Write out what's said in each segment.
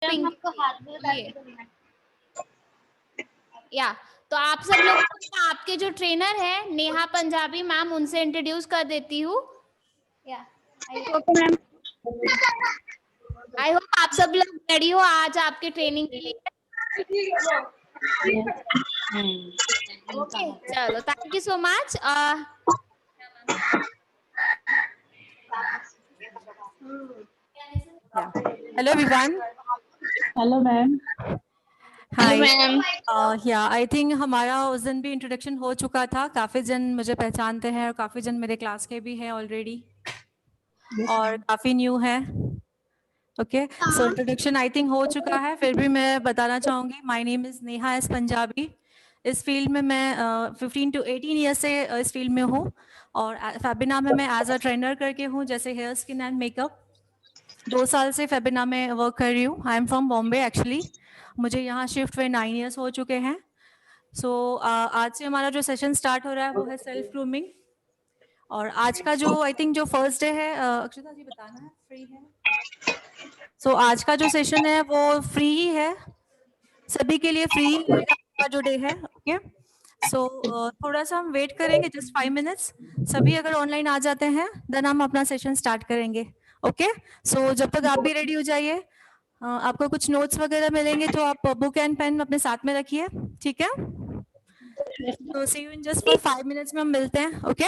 Ma'am pink आपको हाथ भी उतार ये के देना। या तो आप सब लोग आपके जो ट्रेनर है नेहा पंजाबी मैम, उनसे इंट्रोड्यूस कर देती हूँ। या ओके मैम। आई होप आप सब लोग रेडी हो आज आपके ट्रेनिंग के लिए। ओके चलो, thank you so much. Hello everyone. Hello ma'am. Hi. Ma'am. या आई थिंक हमारा उस दिन भी इंट्रोडक्शन हो चुका था, काफ़ी जन मुझे पहचानते हैं और काफ़ी जन मेरे क्लास के भी हैं ऑलरेडी और काफ़ी न्यू है। Okay so introduction I think हो चुका है, फिर भी मैं बताना चाहूँगी। My name is Neha S Punjabi. इस फील्ड में मैं 15 to 18 ईयर से इस फील्ड में हूँ और फेबिना में मैं एज अ ट्रेनर करके हूँ, जैसे हेयर स्किन एंड मेकअप। 2 साल से फेबिना में वर्क कर रही हूँ। I am from Bombay actually. मुझे यहाँ शिफ्ट हुए 9 ईयर्स हो चुके हैं। सो आज से हमारा जो सेशन स्टार्ट हो रहा है वो है सेल्फ ग्रूमिंग। और आज का जो आई थिंक जो फर्स्ट डे है, अक्षता जी बताना है, फ्री है। सो आज का जो सेशन है वो फ्री ही है, सभी के लिए फ्री ही रहेगा का जो डे है। ओके सो थोड़ा सा हम वेट करेंगे, जस्ट 5 मिनट्स। सभी अगर ऑनलाइन आ जाते हैं देन हम अपना सेशन स्टार्ट करेंगे। ओके सो जब तक आप भी रेडी हो जाइए, आपको कुछ नोट्स वगैरह मिलेंगे तो आप बुक एंड पेन अपने साथ में रखिए, ठीक है। तो see you in just for 5 minutes में हम मिलते हैं। Okay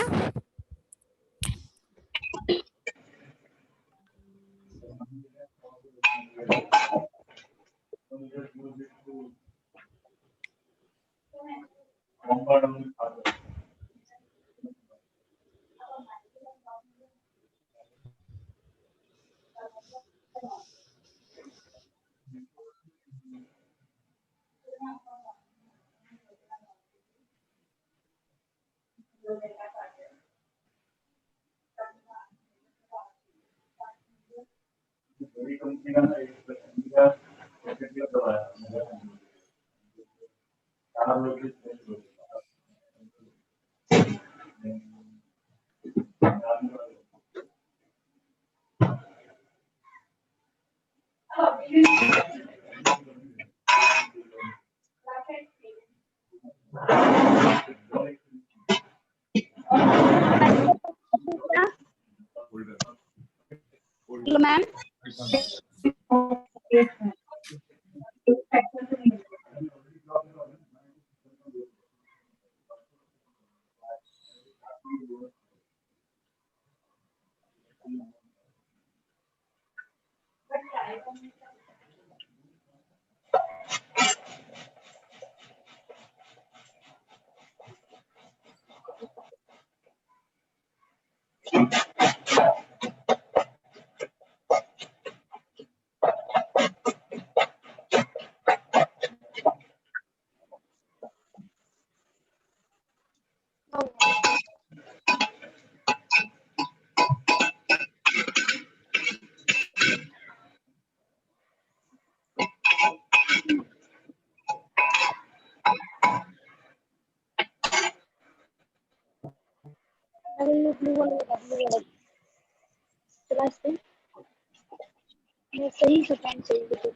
hello ma'am. सही से पेन चाहिए।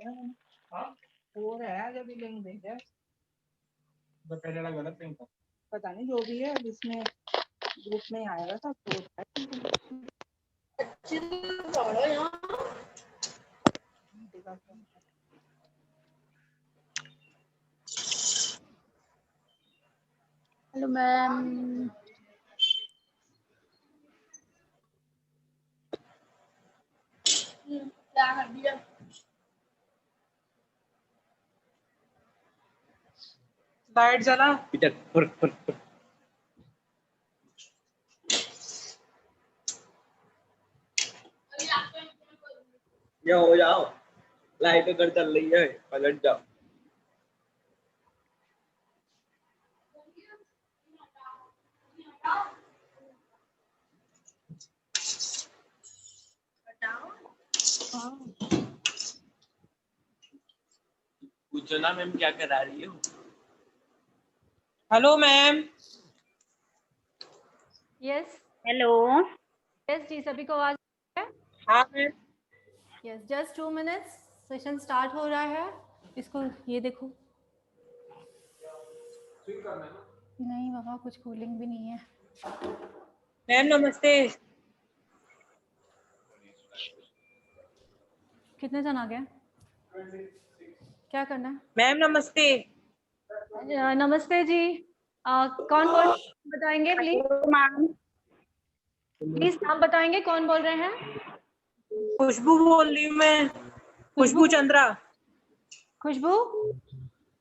और है जब लिंक भेजा पता नहीं जो भी है इसमें ग्रुप में आएगा सब तो हेलो मैम। क्या कर दिया? लाइट जला हो जाओ लाइट अगर चल रही है पलट जाओ पूछो ना मैम क्या करा रही हो hello ma'am. Yes hello. Yes जी, सभी को आवाज है? हाँ ma'am. Yes, just 2 minutes, session start हो रहा है। इसको ये देखो। नहीं बाबा, कुछ कूलिंग भी नहीं है। मैम नमस्ते। कितने जन आ गए? क्या करना है? मैम नमस्ते। नमस्ते जी। कौन बोल बताएंगे प्लीज? मैम। प्लीज नाम बताएंगे, कौन बोल रहे हैं? खुशबू बोल रही हूँ मैं। खुशबू चंद्रा। खुशबू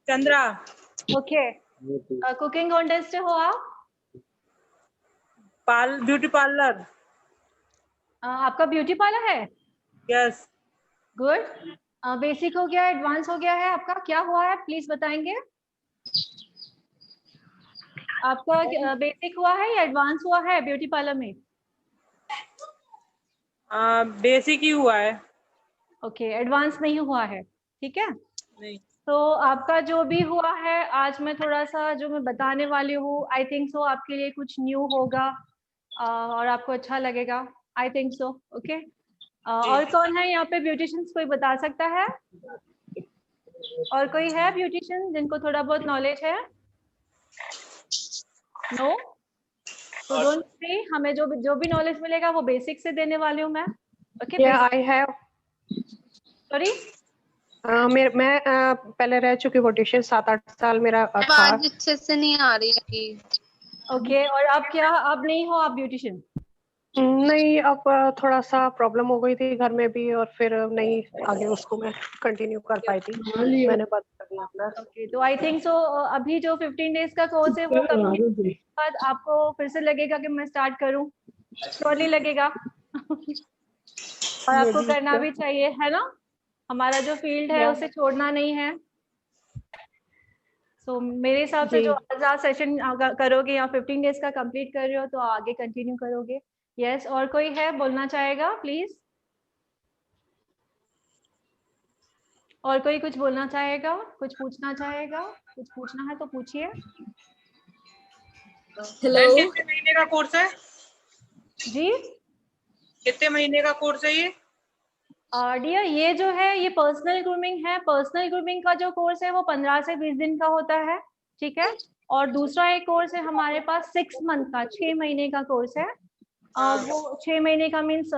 चंद्रा। ओके। कुकिंग कॉन्टेस्ट हो आप? Beauty parlour. आपका ब्यूटी पार्लर है? यस। गुड। बेसिक हो गया, एडवांस हो गया है आपका? क्या हुआ है प्लीज बताएंगे? आपका बेसिक हुआ है या एडवांस हुआ है ब्यूटी पार्लर में? बेसिक ही हुआ है। ओके, एडवांस नहीं हुआ है, ठीक है। नहीं। तो आपका जो भी हुआ है, आज मैं थोड़ा सा जो मैं बताने वाली हूँ, आई थिंक सो आपके लिए कुछ न्यू होगा और आपको अच्छा लगेगा, आई थिंक सो। ओके। और कौन है यहाँ पे ब्यूटिशियंस, कोई बता सकता है? और कोई है ब्यूटिशियन जिनको थोड़ा बहुत नॉलेज है? नो? तो डोंट वरी, हमें जो भी नॉलेज मिलेगा वो बेसिक से देने वाली हूँ मैं। ओके। आई हैव सॉरी, मैं पहले रह चुकी ब्यूटिशियन 7-8 साल मेरा था। आवाज अच्छे से नहीं आ रही है। ओके। और आप क्या, आप नहीं हो आप ब्यूटिशियन? नहीं, अब थोड़ा सा प्रॉब्लम हो गई थी घर में भी, और फिर नहीं आगे उसको मैं कंटिन्यू कर पाई थी, मैंने बंद कर दिया अपना। ओके, तो आई थिंक सो अभी जो 15 डेज का कोर्स है वो कंप्लीट के बाद आपको फिर से लगेगा कि मैं स्टार्ट करूं, श्योरली लगेगा। और आपको करना भी चाहिए, है ना? हमारा जो फील्ड है उसे छोड़ना नहीं है। सो मेरे हिसाब से जो आज आप सेशन करोगे या 15 डेज का कंप्लीट कर रहे हो तो आगे कंटिन्यू करोगे। यस, और कोई है बोलना चाहेगा प्लीज? और कोई कुछ बोलना चाहेगा, कुछ पूछना चाहेगा? कुछ पूछना है तो पूछिए। हेलो। कितने महीने का कोर्स है जी? कितने महीने का कोर्स है ये? डियर, ये जो है ये पर्सनल ग्रूमिंग है। पर्सनल ग्रूमिंग का जो कोर्स है वो 15 से 20 दिन का होता है, ठीक है। और दूसरा एक कोर्स है हमारे पास 6 मंथ का, 6 महीने का कोर्स है। वो 6 महीने का मीन्स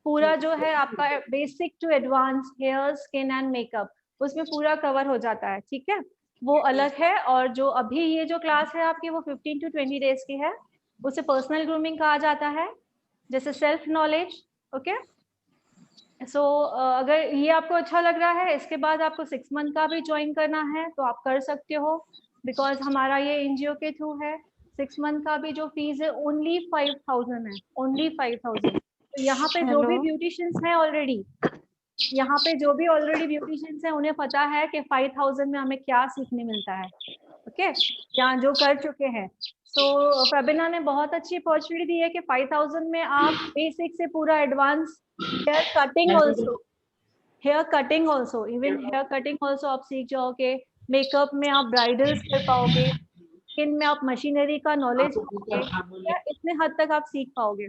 पूरा जो है आपका basic to advance hair, skin and makeup उसमें पूरा कवर हो जाता है, ठीक है। वो अलग है। और जो अभी ये जो क्लास है आपकी वो 15 to 20 डेज की है, उसे पर्सनल ग्रूमिंग कहा जाता है, जैसे सेल्फ नॉलेज। ओके। सो अगर ये आपको अच्छा लग रहा है, इसके बाद आपको 6 मंथ का भी ज्वाइन करना है तो आप कर सकते हो, बिकॉज हमारा ये एनजीओ के थ्रू है। 6 मंथ का भी जो फीस है ओनली 5000 है, ओनली 5000। तो यहाँ पे जो भी ब्यूटिशियंस हैं ऑलरेडी, यहाँ पे जो भी ऑलरेडी ब्यूटिशियंस हैं उन्हें पता है कि 5000 में हमें क्या सीखने मिलता है। ओके, यहाँ जो कर चुके हैं। तो फेबिना ने बहुत अच्छी अपॉर्चुनिटी दी है कि 5000 में आप बेसिक से पूरा advance hair cutting also, even hair cutting also आप सीख जाओगे। मेकअप में आप ब्राइडल्स कर पाओगे, स्किन में आप मशीनरी का नॉलेज पाओगे, इतने हद तक आप सीख पाओगे।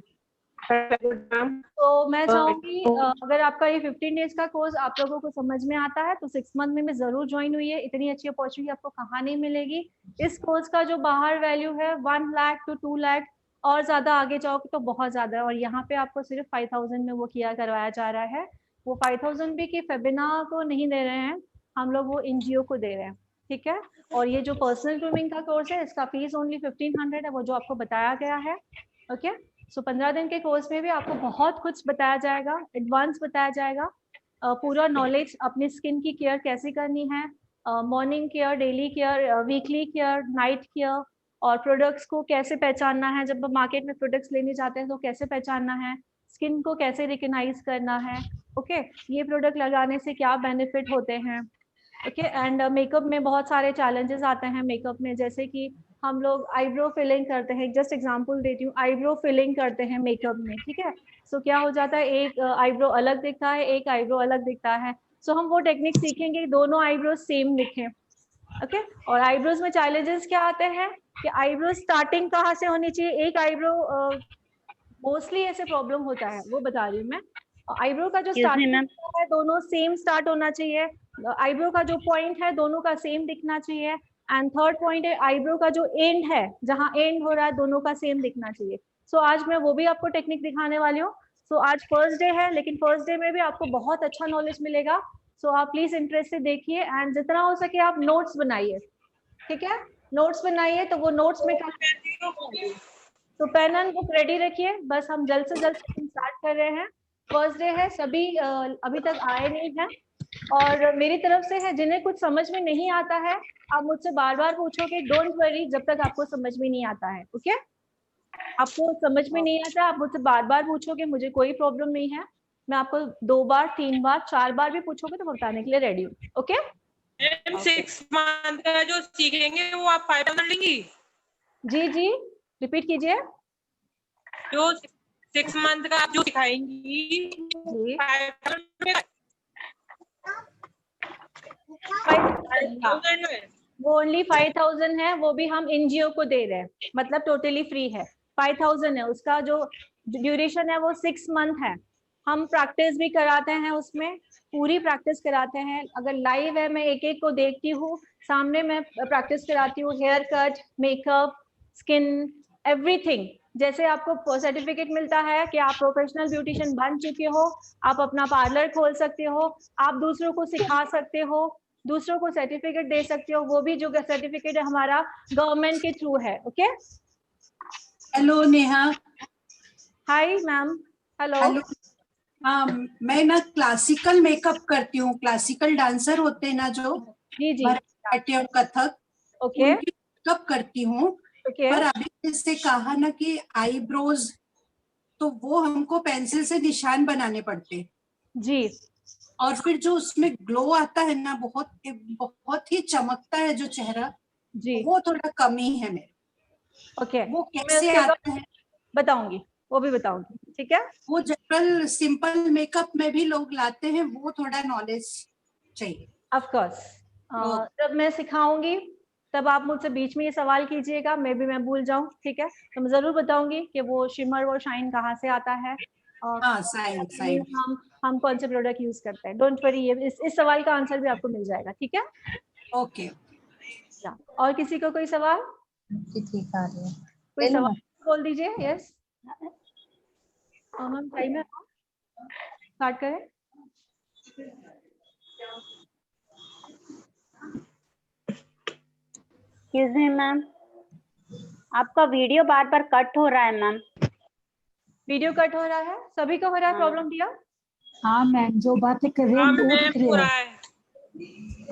तो मैं चाहूंगी अगर आपका ये 15 डेज का कोर्स आप लोगों को समझ में आता है तो 6 मंथ में जरूर ज्वाइन हुई है। इतनी अच्छी अपॉर्चुनिटी आपको कहाँ नहीं मिलेगी। इस कोर्स का जो बाहर वैल्यू है 1 लाख to 2 लाख, और ज्यादा आगे जाओगे तो बहुत ज्यादा है। और यहाँ पे आपको सिर्फ 5000 में वो किया करवाया जा रहा है। वो 5000 भी कि फेबिना को नहीं दे रहे हैं हम लोग, वो एनजीओ को दे रहे हैं, ठीक है। और ये जो पर्सनल ग्रूमिंग का कोर्स है इसका फीस ओनली 1500 है, वो जो आपको बताया गया है। ओके, सो 15 दिन के कोर्स में भी आपको बहुत कुछ बताया जाएगा, एडवांस बताया जाएगा, पूरा नॉलेज अपनी स्किन की केयर कैसे करनी है, morning care, daily care, weekly care, night care, और प्रोडक्ट्स को कैसे पहचानना है, जब मार्केट में प्रोडक्ट्स लेने जाते हैं तो कैसे पहचानना है, स्किन को कैसे रिकग्नाइज करना है। ओके, ये प्रोडक्ट लगाने से क्या बेनिफिट होते हैं। ओके, एंड मेकअप में बहुत सारे चैलेंजेस आते हैं मेकअप में, जैसे कि हम लोग आईब्रो फिलिंग करते हैं, जस्ट एग्जांपल देती हूँ, आईब्रो फिलिंग करते हैं मेकअप में, ठीक है। सो क्या हो जाता है, एक आईब्रो अलग दिखता है, एक आईब्रो अलग दिखता है। सो हम वो टेक्निक सीखेंगे कि दोनों आईब्रो सेम दिखें। ओके, और आईब्रोज में चैलेंजेस क्या आते हैं कि आईब्रो स्टार्टिंग कहाँ से होनी चाहिए। एक आईब्रो मोस्टली ऐसे प्रॉब्लम होता है, वो बता रही हूँ मैं। आईब्रो का जो स्टार्टिंग है दोनों सेम स्टार्ट होना चाहिए। आईब्रो का जो पॉइंट है दोनों का सेम दिखना चाहिए। एंड थर्ड पॉइंट है आईब्रो का जो एंड है, जहाँ एंड हो रहा है, दोनों का सेम दिखना चाहिए। सो आज मैं वो भी आपको टेक्निक दिखाने वाली हूँ। सो आज फर्स्ट डे है, लेकिन फर्स्ट डे में भी आपको बहुत अच्छा नॉलेज मिलेगा। सो आप प्लीज इंटरेस्ट से देखिए, एंड जितना हो सके आप नोट्स बनाइए, ठीक है। नोट्स बनाइए, तो वो नोट्स में तो पेन एंड बुक रेडी रखिए। बस हम जल्द से जल्द स्टार्ट कर रहे हैं। फर्स्ट डे है, सभी अभी तक आए नहीं हैं, और मेरी तरफ से है जिन्हें कुछ समझ में नहीं आता है आप मुझसे बार बार पूछोगे, डोंट वरी, जब तक आपको समझ में नहीं आता है। ओके, आपको समझ में नहीं आता आप मुझसे बार बार पूछोगे, मुझे कोई प्रॉब्लम नहीं है। मैं आपको 2 बार 3 बार 4 बार भी पूछोगे तो मैं बताने के लिए रेडी हूँ। ओके, 6 मंथ का जो सीखेंगे वो आप 5000 लेंगी? जी जी, रिपीट कीजिए। जो 6 मंथ का आप जो सिखाएंगी जी, 5000 में? वो ओनली 5000 है, वो भी हम एनजीओ को दे रहे हैं, मतलब टोटली फ्री है। 5000 है, उसका जो ड्यूरेशन है वो 6 मंथ है। हम प्रैक्टिस भी कराते हैं, उसमें पूरी प्रैक्टिस कराते हैं। अगर लाइव है, मैं एक एक को देखती हूँ, सामने मैं प्रैक्टिस कराती हूँ, hair cut, makeup, skin, everything. जैसे आपको सर्टिफिकेट मिलता है कि आप प्रोफेशनल ब्यूटिशियन बन चुके हो, आप अपना पार्लर खोल सकते हो, आप दूसरों को सिखा सकते हो, दूसरों को सर्टिफिकेट दे सकते हो, वो भी जो सर्टिफिकेट है हमारा गवर्नमेंट के थ्रू है। Okay, hello Neha. Hi ma'am. Hello. हाँ, मैं ना क्लासिकल मेकअप करती हूँ। क्लासिकल डांसर होते हैं ना जो, जी जी, भरतनाट्यम, कथक, ओके उनकी मेकअप करती हूँ। ओके, पर अभी जैसे कहा ना कि आईब्रोज, तो वो हमको पेंसिल से निशान बनाने पड़ते जी, और फिर जो उसमें ग्लो आता है ना, बहुत बहुत ही चमकता है जो चेहरा, जी, वो थोड़ा कमी है मेरे। ओके, वो मैं कैसे उसके आता है? बताऊंगी, वो भी बताऊंगी, ठीक है। वो जनरल सिंपल मेकअप में भी लोग लाते हैं, वो थोड़ा नॉलेज चाहिए। ऑफ कोर्स, जब मैं सिखाऊंगी तब आप मुझसे बीच में ये सवाल कीजिएगा, मैं भूल जाऊं, ठीक है। तो मैं जरूर बताऊंगी कि वो शिमर और शाइन कहाँ से आता है, और हाँ, साइन हम कौन से प्रोडक्ट यूज करते हैं। डोंट वरी, ये इस सवाल का आंसर भी आपको मिल जाएगा, ठीक है। ओके, और किसी को कोई सवाल? ठीक आ रही है। कोई सवाल बोल दीजिए। यस मैम, टाइम है, स्टार्ट करें। एक्सक्यूज मी मैम, आपका वीडियो बार बार कट हो रहा है मैम। वीडियो कट हो रहा है? सभी को हो रहा है प्रॉब्लम दिया? हाँ मैम, जो बातें कर रहे हैं वो दिख रही है।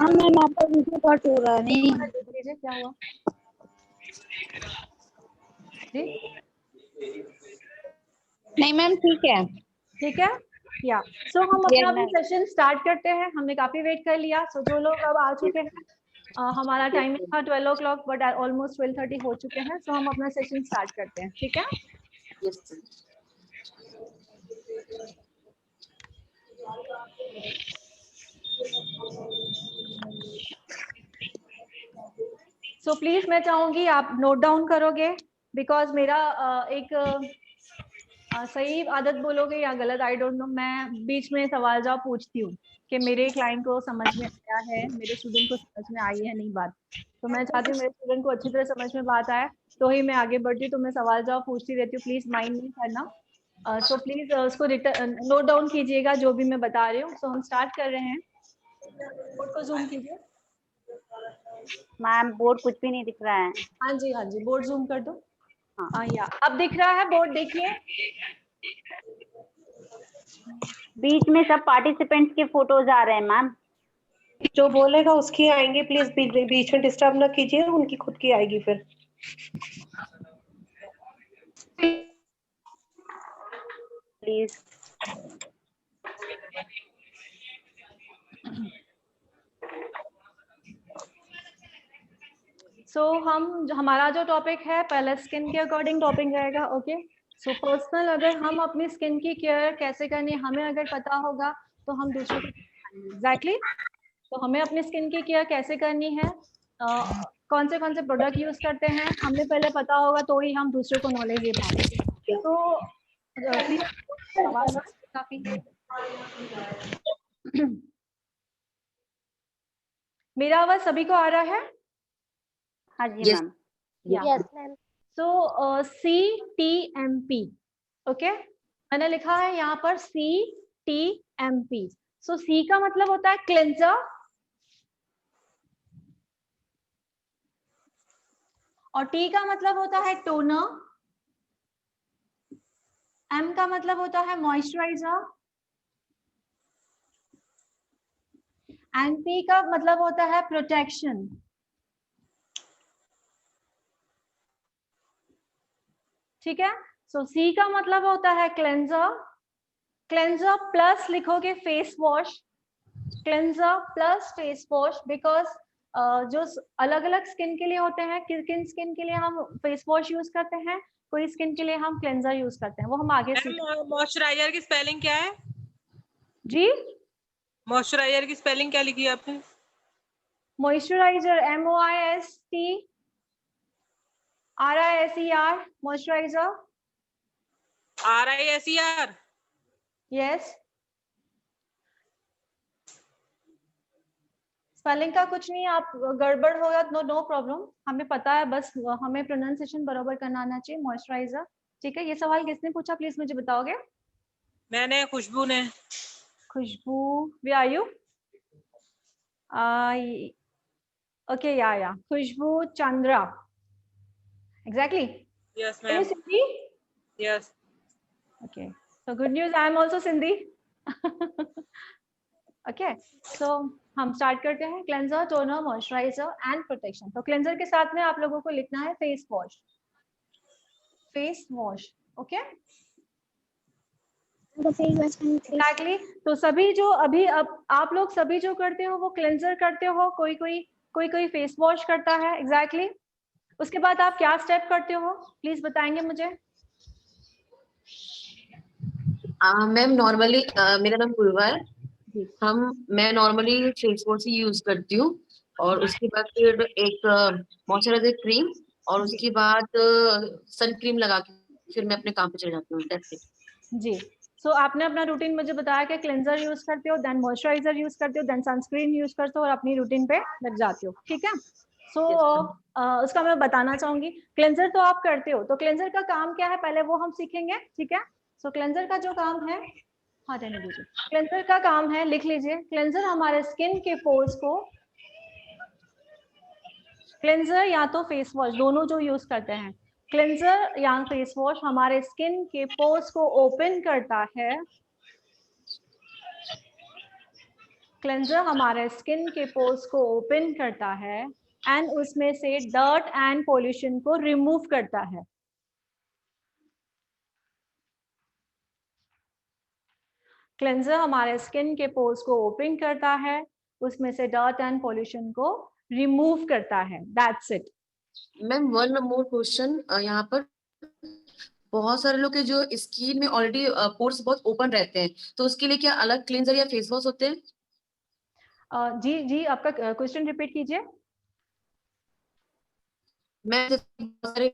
हाँ मैम, आपका वीडियो कट हो रहा है। नहीं लीजिए क्या हुआ जी? नहीं मैम, ठीक है, ठीक है, या सो हम अपना अभी सेशन स्टार्ट करते हैं। हमने काफी वेट कर लिया। सो जो लोग अब आ चुके हैं, हमारा टाइमिंग था 12 o'clock, बट ऑलमोस्ट 12:30 हो चुके हैं। सो हम अपना सेशन स्टार्ट करते हैं, ठीक है। सो प्लीज मैं चाहूंगी आप नोट डाउन करोगे, बिकॉज मेरा एक सही आदत बोलोगे या गलत, आई डोंट नो। मैं बीच में सवाल जवाब पूछती हूँ कि मेरे क्लाइंट को समझ में आया है, मेरे स्टूडेंट को समझ में आई है नहीं बात, तो मैं चाहती हूँ मेरे स्टूडेंट को अच्छी तरह समझ में बात आए तो ही मैं आगे बढ़ती हूँ। तो मैं सवाल जवाब पूछती रहती हूँ, प्लीज माइंड नहीं करना। सो प्लीज उसको नोट डाउन कीजिएगा जो भी मैं बता रही हूँ। सो हम स्टार्ट कर रहे हैं। बोर्ड को जूम कीजिए। मैम बोर्ड कुछ भी नहीं दिख रहा है। हाँ जी, बोर्ड जूम कर दो। हाँ या अब दिख रहा है बोर्ड, देखिए। बीच में सब पार्टिसिपेंट्स के फोटोज आ रहे हैं मैम। जो बोलेगा उसकी आएंगे, प्लीज बीच में डिस्टर्ब ना कीजिए, उनकी खुद की आएगी फिर। प्लीज। हमारा जो टॉपिक है पहले स्किन के अकॉर्डिंग टॉपिक रहेगा। ओके, सो पर्सनल, अगर हम अपनी स्किन की केयर कैसे करनी है हमें अगर पता होगा तो हम दूसरों को एग्जैक्टली तो हमें अपनी स्किन की केयर कैसे करनी है, कौन से प्रोडक्ट यूज करते हैं हमें पहले पता होगा तो ही हम दूसरे को नॉलेज दे पाएंगे। तो काफी मेरा आवाज सभी को आ रहा है? हाँ जी ma'am. Yes ma'am. So CTMP, okay, मैंने लिखा है यहाँ पर CTMP। सो C का मतलब होता है क्लेंजर और T का मतलब होता है टोनर, M का मतलब होता है मॉइस्चराइजर एंड P का मतलब होता है प्रोटेक्शन। ठीक है, सो C का मतलब होता है क्लेंजर, क्लेंजर प्लस लिखोगे face wash, cleanser plus face wash, because जो अलग अलग स्किन के लिए होते हैं, किन स्किन के लिए हम फेस वॉश यूज करते हैं, कोई स्किन के लिए हम क्लेंजर यूज करते हैं, वो हम आगे सीखेंगे। मॉइस्चराइजर की स्पेलिंग क्या है जी? मॉइस्चराइजर की स्पेलिंग क्या लिखी है आपने? Moisturiser MOISTRISER, moisturiser. RISER? Yes. Spelling का कुछ नहीं, आप गड़बड़ होगा नो प्रॉब्लम, हमें पता है, बस हमें प्रोनाउंसिएशन बराबर करना आना चाहिए। मॉइस्चराइजर, ठीक है। ये सवाल किसने पूछा प्लीज मुझे बताओगे? मैंने, खुशबू ने। खुशबू, where are you? Okay, yeah. Khushbu Chandra. Exactly. Yes, Are you ma'am. Sindhi? Yes. Okay. So good news, I am also Sindhi. Okay. So हम स्टार्ट करते हैं। Cleanser, toner, moisturiser and protection. तो cleanser के साथ में आप लोगों को लिखना है face wash, face wash. Okay, exactly. तो सभी जो अभी अब आप लोग सभी जो करते हो वो क्लेंजर करते हो, कोई फेस वॉश करता है। एग्जैक्टली। उसके बाद आप क्या स्टेप करते हो प्लीज बताएंगे मुझे? मैम नॉर्मली मेरा नाम पूर्वा है। मैं नॉर्मली फेस वॉश ही यूज करती हूँ और उसके बाद फिर एक मॉइस्चराइजर क्रीम और उसके बाद सन क्रीम लगा के फिर मैं अपने काम पे चले जाती हूँ। दैट्स इट जी। सो आपने अपना रूटीन मुझे बताया कि क्लेंजर यूज करते हो, देन मॉइस्चराइजर यूज करते हो, देन सनस्क्रीन यूज करते हो और अपनी रूटीन पे लग जाते हो। ठीक है। सो उसका मैं बताना चाहूंगी। क्लेंजर तो आप करते हो, तो क्लेंजर का काम क्या है पहले वो हम सीखेंगे। ठीक है। सो क्लेंजर का जो काम है, हाँ रहने दीजिए। क्लेंजर का काम है, लिख लीजिए, क्लेंजर हमारे स्किन के पोर्स को, क्लेंजर या तो फेस वॉश दोनों जो यूज करते हैं, क्लेंजर या फेस वॉश हमारे स्किन के पोर्स को ओपन करता है। क्लेंजर हमारे स्किन के पोर्स को ओपन करता है एंड उसमें से डर्ट एंड पॉल्यूशन को रिमूव करता है। क्लेंजर हमारे स्किन के पोर्स को ओपन करता है, उसमें से डर्ट एंड पॉल्यूशन को रिमूव करता है। That's it. Ma'am one more question, यहाँ पर बहुत सारे लोग के जो स्किन में ऑलरेडी पोर्स बहुत ओपन रहते हैं, तो उसके लिए क्या अलग क्लींजर या फेस वॉश होते हैं? जी आपका क्वेश्चन रिपीट कीजिए। मैं बहुत सारे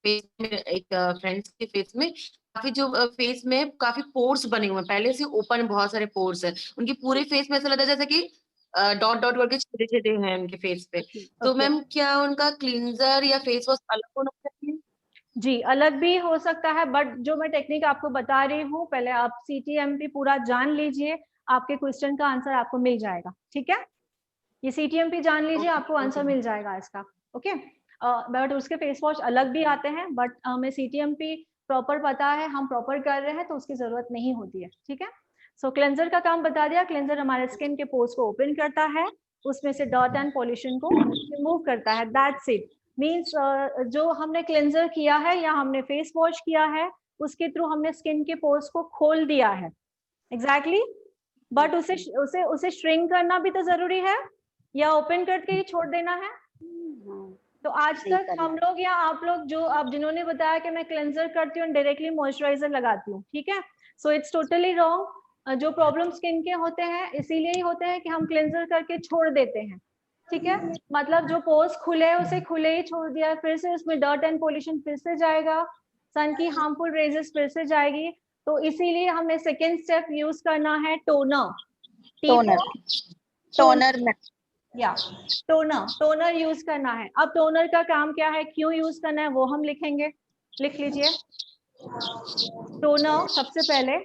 फेस में, एक फ्रेंड्स के फेस में काफी जो फेस में काफी पोर्स बने हुए हैं, पहले से ओपन बहुत सारे पोर्स है उनके पूरे फेस में, ऐसा लगता है जैसे कि डॉट डॉट करके छोटे छोटे हैं उनके फेस पे। तो मैम क्या उनका क्लींजर या फेस वॉश अलग होना चाहिए? जी अलग भी हो सकता है, बट जो मैं टेक्निक आपको बता रही हूँ, पहले आप CTMP पूरा जान लीजिए, आपके क्वेश्चन का आंसर आपको मिल जाएगा। ठीक है, ये CTMP जान लीजिए, आपको आंसर मिल जाएगा इसका। ओके, बट उसके फेस वॉश अलग भी आते हैं, बट हमें CTMP प्रॉपर पता है, हम प्रॉपर कर रहे हैं तो उसकी जरूरत नहीं होती है। ठीक है, सो क्लेंजर का काम बता दिया। क्लेंजर हमारे स्किन के पोर्स को ओपन करता है, उसमें से डर्ट एंड पॉल्यूशन को रिमूव करता है। That's it. मीन्स जो हमने क्लेंजर किया है या हमने फेस वॉश किया है, उसके थ्रू हमने स्किन के पोर्स को खोल दिया है। एग्जैक्टली, बट उसे उसे उसे श्रिंक करना भी तो जरूरी है, या ओपन करके ही छोड़ देना है? तो आज तक हम लोग या आप लोग जो आप जिन्होंने बताया कि मैं क्लेंजर करती हूँ डायरेक्टली मॉइस्चराइजर लगाती हूँ, ठीक है, सो इट्स टोटली रॉन्ग। जो प्रॉब्लम स्किन के होते हैं इसीलिए ही होते हैं कि हम क्लेंजर करके छोड़ देते हैं। ठीक है, मतलब जो पोर्स खुले उसे खुले ही छोड़ दिया, फिर से उसमें डर्ट एंड पॉल्यूशन फिर से जाएगा, सन की हार्मफुल रेजेस फिर से जाएगी। तो इसीलिए हमें सेकेंड स्टेप यूज करना है टोनर। या टोनर यूज करना है। अब टोनर का काम क्या है, क्यों यूज करना है, वो हम लिखेंगे, लिख लीजिए। टोनर सबसे पहले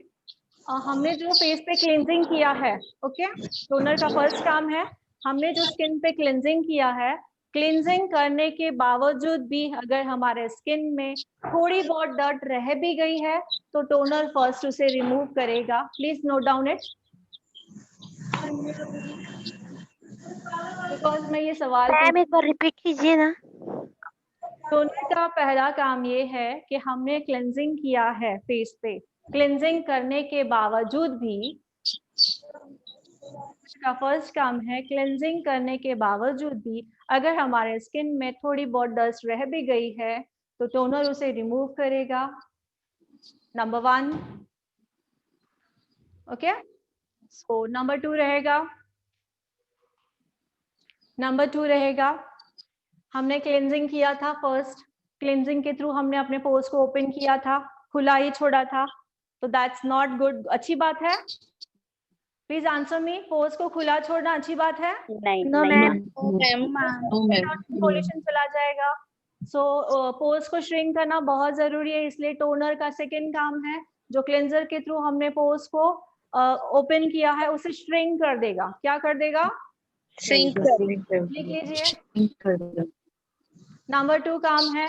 हमने जो फेस पे क्लींजिंग किया है, ओके, टोनर का फर्स्ट काम है, हमने जो स्किन पे क्लींजिंग किया है, क्लींजिंग करने के बावजूद भी अगर हमारे स्किन में थोड़ी बहुत डर्ट रह भी गई है तो टोनर फर्स्ट उसे रिमूव करेगा। Please note down it, because मैं ये सवाल एक बार रिपीट कीजिए ना। टोनर का पहला काम ये है कि हमने क्लेंजिंग किया है फेस पे, क्लेंजिंग करने के बावजूद भी का फर्स्ट काम है, क्लेंजिंग करने के बावजूद भी अगर हमारे स्किन में थोड़ी बहुत डस्ट रह भी गई है तो टोनर उसे रिमूव करेगा। Number 1, okay. सो नंबर 2 रहेगा, हमने क्लेंजिंग किया था फर्स्ट, क्लेंजिंग के थ्रू हमने अपने पोर्स को ओपन किया था, खुला ही छोड़ा था, तो दैट्स नॉट गुड। अच्छी बात है? प्लीज आंसर मी, पोर्स को खुला छोड़ना अच्छी बात है? नहीं, पॉल्यूशन चला जाएगा। सो पोर्स को श्रिंक करना बहुत जरूरी है, इसलिए टोनर का सेकेंड काम है, जो क्लेंजर के थ्रू हमने पोर्स को ओपन किया है उसे श्रिंक कर देगा। क्या कर देगा? श्रिंक लिख लीजिए। नंबर 2 काम है,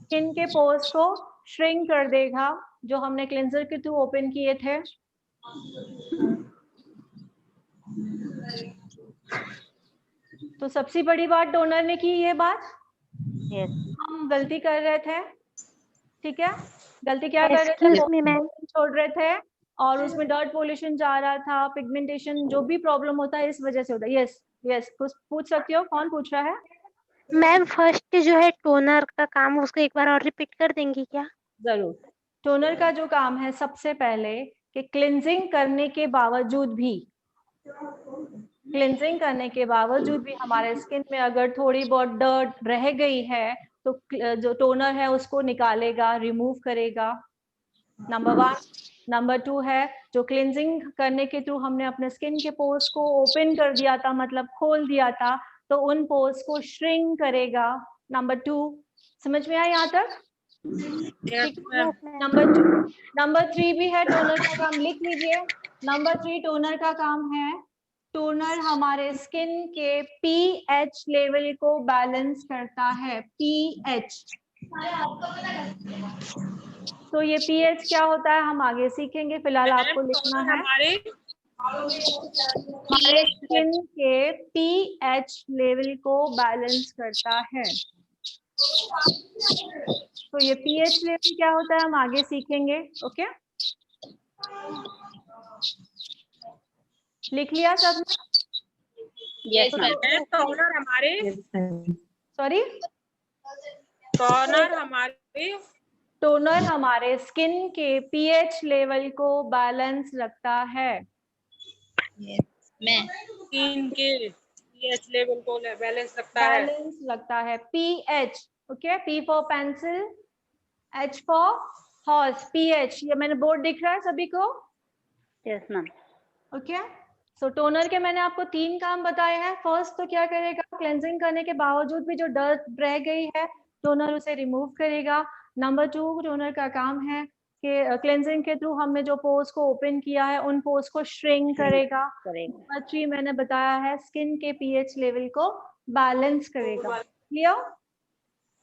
स्किन के पोर्स को श्रिंक कर देगा, जो हमने क्लेंजर के थ्रू ओपन किए थे। तो सबसे बड़ी बात टोनर ने की ये बात, हम गलती कर रहे थे। ठीक है, गलती क्या कर रहे थे, छोड़ रहे थे और उसमें डर्ट पॉल्यूशन जा रहा था, पिगमेंटेशन, जो भी प्रॉब्लम होता है इस वजह से होता है। यस, कुछ पूछ सकते हो? कौन पूछ रहा है? मैम फर्स्ट जो है टोनर का काम, उसको एक बार और रिपीट कर देंगी क्या? जरूर। टोनर का जो काम है सबसे पहले कि क्लिनजिंग करने के बावजूद भी हमारे स्किन में अगर थोड़ी बहुत डर्ट रह गई है तो जो टोनर है उसको निकालेगा, रिमूव करेगा। नंबर 1। नंबर 2 है, जो क्लिनजिंग करने के थ्रू हमने अपने स्किन के पोर्स को ओपन कर दिया था, मतलब खोल दिया था, तो उन पोर्स को श्रिंक करेगा। नंबर 2 समझ में आया यहाँ तक? नंबर 3 भी है टोनर का काम, लिख लीजिए। नंबर 3 टोनर का काम है, टोनर हमारे स्किन के pH लेवल को बैलेंस करता है। pH, तो ये pH क्या होता है हम आगे सीखेंगे, फिलहाल आपको लिखना है। हमारे स्किन के pH लेवल को बैलेंस करता है। तो ये pH लेवल क्या होता है हम आगे सीखेंगे। ओके, लिख लिया सबने? Yes ma'am. टोनर हमारे टोनर हमारे स्किन के pH लेवल को बैलेंस रखता है। पीएच लेवल को बैलेंस रखता है। बैलेंस लगता है। PH, okay, P for pencil, H for horse, pH. ये मैंने बोर्ड दिख रहा है सभी को? Yes ma'am. ओके, सो टोनर के मैंने आपको 3 काम बताए हैं। फर्स्ट तो क्या करेगा, क्लेंजिंग करने के बावजूद भी जो डर्ट रह गई है टोनर उसे रिमूव करेगा। नंबर 2, टोनर का काम है कि क्लेंजिंग के थ्रू हमने जो पोर्स को ओपन किया है उन पोर्स को श्रिंक करेगा। नंबर 3 मैंने बताया है स्किन के पीएच लेवल को बैलेंस करेगा। क्लियर?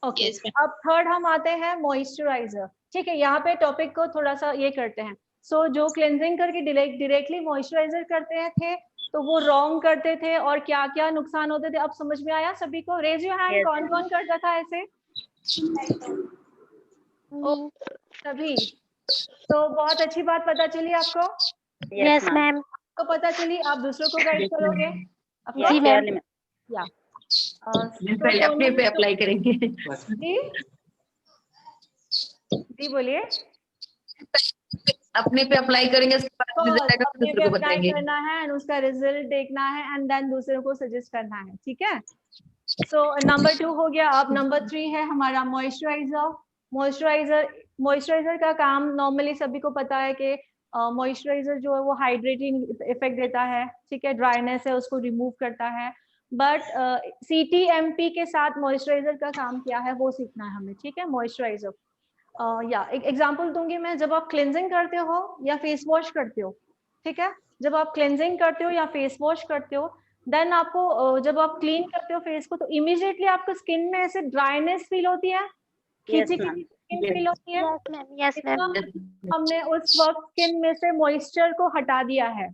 ओके, अब थर्ड हम आते हैं मॉइस्चराइजर। ठीक है, यहाँ पे टॉपिक को थोड़ा सा ये करते हैं। सो जो क्लेंजिंग करके डायरेक्टली मॉइस्चराइजर करते थे तो वो रॉन्ग करते थे और क्या क्या नुकसान होते थे, अब समझ में आया सभी को? रेज योर हैंड, कौन कौन करता था ऐसे? सभी। तो बहुत अच्छी बात पता चली आपको? Yes ma'am. तो पता चली, आप दूसरों को गाइड करोगे? जी मैम। या पहले अपने पे अप्लाई करेंगे। जी बोलिए। अपने पे अप्लाई करेंगे, उसके बाद रिजल्ट आएगा तो दूसरों को बताएंगे। करना है एंड उसका रिजल्ट देखना है एंड देन दूसरों को सजेस्ट करना है। ठीक है, सो नंबर 2 हो गया। अब नंबर 3 है हमारा मॉइस्चराइजर। मॉइस्चराइजर का काम नॉर्मली सभी को पता है कि मॉइस्चराइजर जो है वो हाइड्रेटिंग इफेक्ट देता है। ठीक है, ड्राइनेस है उसको रिमूव करता है। बट CTMP के साथ मॉइस्चराइजर का काम क्या है वो सीखना है हमें। ठीक है, मॉइस्चराइजर या एक एग्जांपल दूंगी मैं। जब आप क्लेंजिंग करते हो या फेस वॉश करते हो, ठीक है, जब आप क्लेंजिंग करते हो या फेस वॉश करते हो, देन आपको जब आप क्लीन करते हो फेस को तो इमीडिएटली आपको स्किन में ऐसे ड्राइनेस फील होती है, खींची स्किन फील होती है। Yes ma'am. हमने उस वक्त स्किन में से मॉइस्चर को हटा दिया है।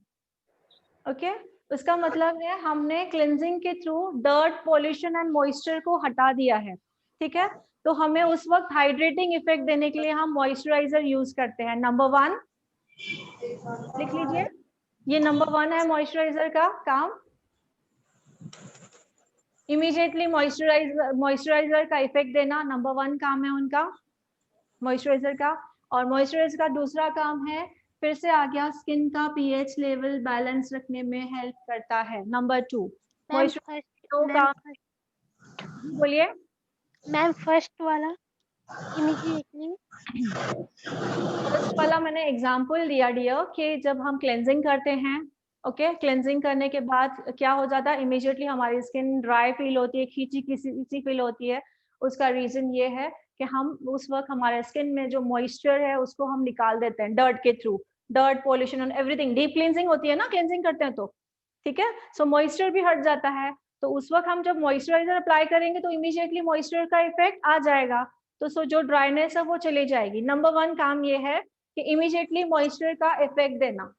ओके, उसका मतलब है हमने क्लेंजिंग के through dirt, pollution and moisture को हटा दिया है। ठीक है, तो हमें उस वक्त हाइड्रेटिंग इफेक्ट देने के लिए हम मॉइस्चराइजर यूज करते हैं। नंबर 1 लिख लीजिए, ये नंबर 1 है मॉइस्चराइजर का काम। इमीडिएटली मॉइस्चराइजर का इफेक्ट देना नंबर 1 काम है उनका, मॉइस्चराइजर का। और मॉइस्चराइजर का दूसरा काम है, फिर से आ गया, स्किन का पीएच लेवल बैलेंस रखने में हेल्प करता है। नंबर 2 मॉइस्चराइजर का, बोलिए मैम। फर्स्ट वाला इमीडिएटली, फर्स्ट वाला मैंने एग्जांपल दिया डियर कि जब हम क्लेंजिंग करते हैं, ओके, क्लेंजिंग करने के बाद क्या हो जाता है, इमीडिएटली हमारी स्किन ड्राई फील होती है, खींची फील होती है। उसका रीजन ये है कि हम उस वक्त हमारे स्किन में जो मॉइस्चर है उसको हम निकाल देते हैं डर्ट के through. Dirt, pollution and everything, deep cleansing होती है ना क्लेंजिंग करते हैं तो, ठीक है, सो मॉइस्चर भी हट जाता है। तो उस वक्त हम जब मॉइस्चराइजर अप्लाई करेंगे तो इमीडिएटली मॉइस्चर का इफेक्ट आ जाएगा, तो सो जो ड्राइनेस है वो चली जाएगी। नंबर 1 काम ये है कि इमीडिएटली मॉइस्चर का इफेक्ट देना।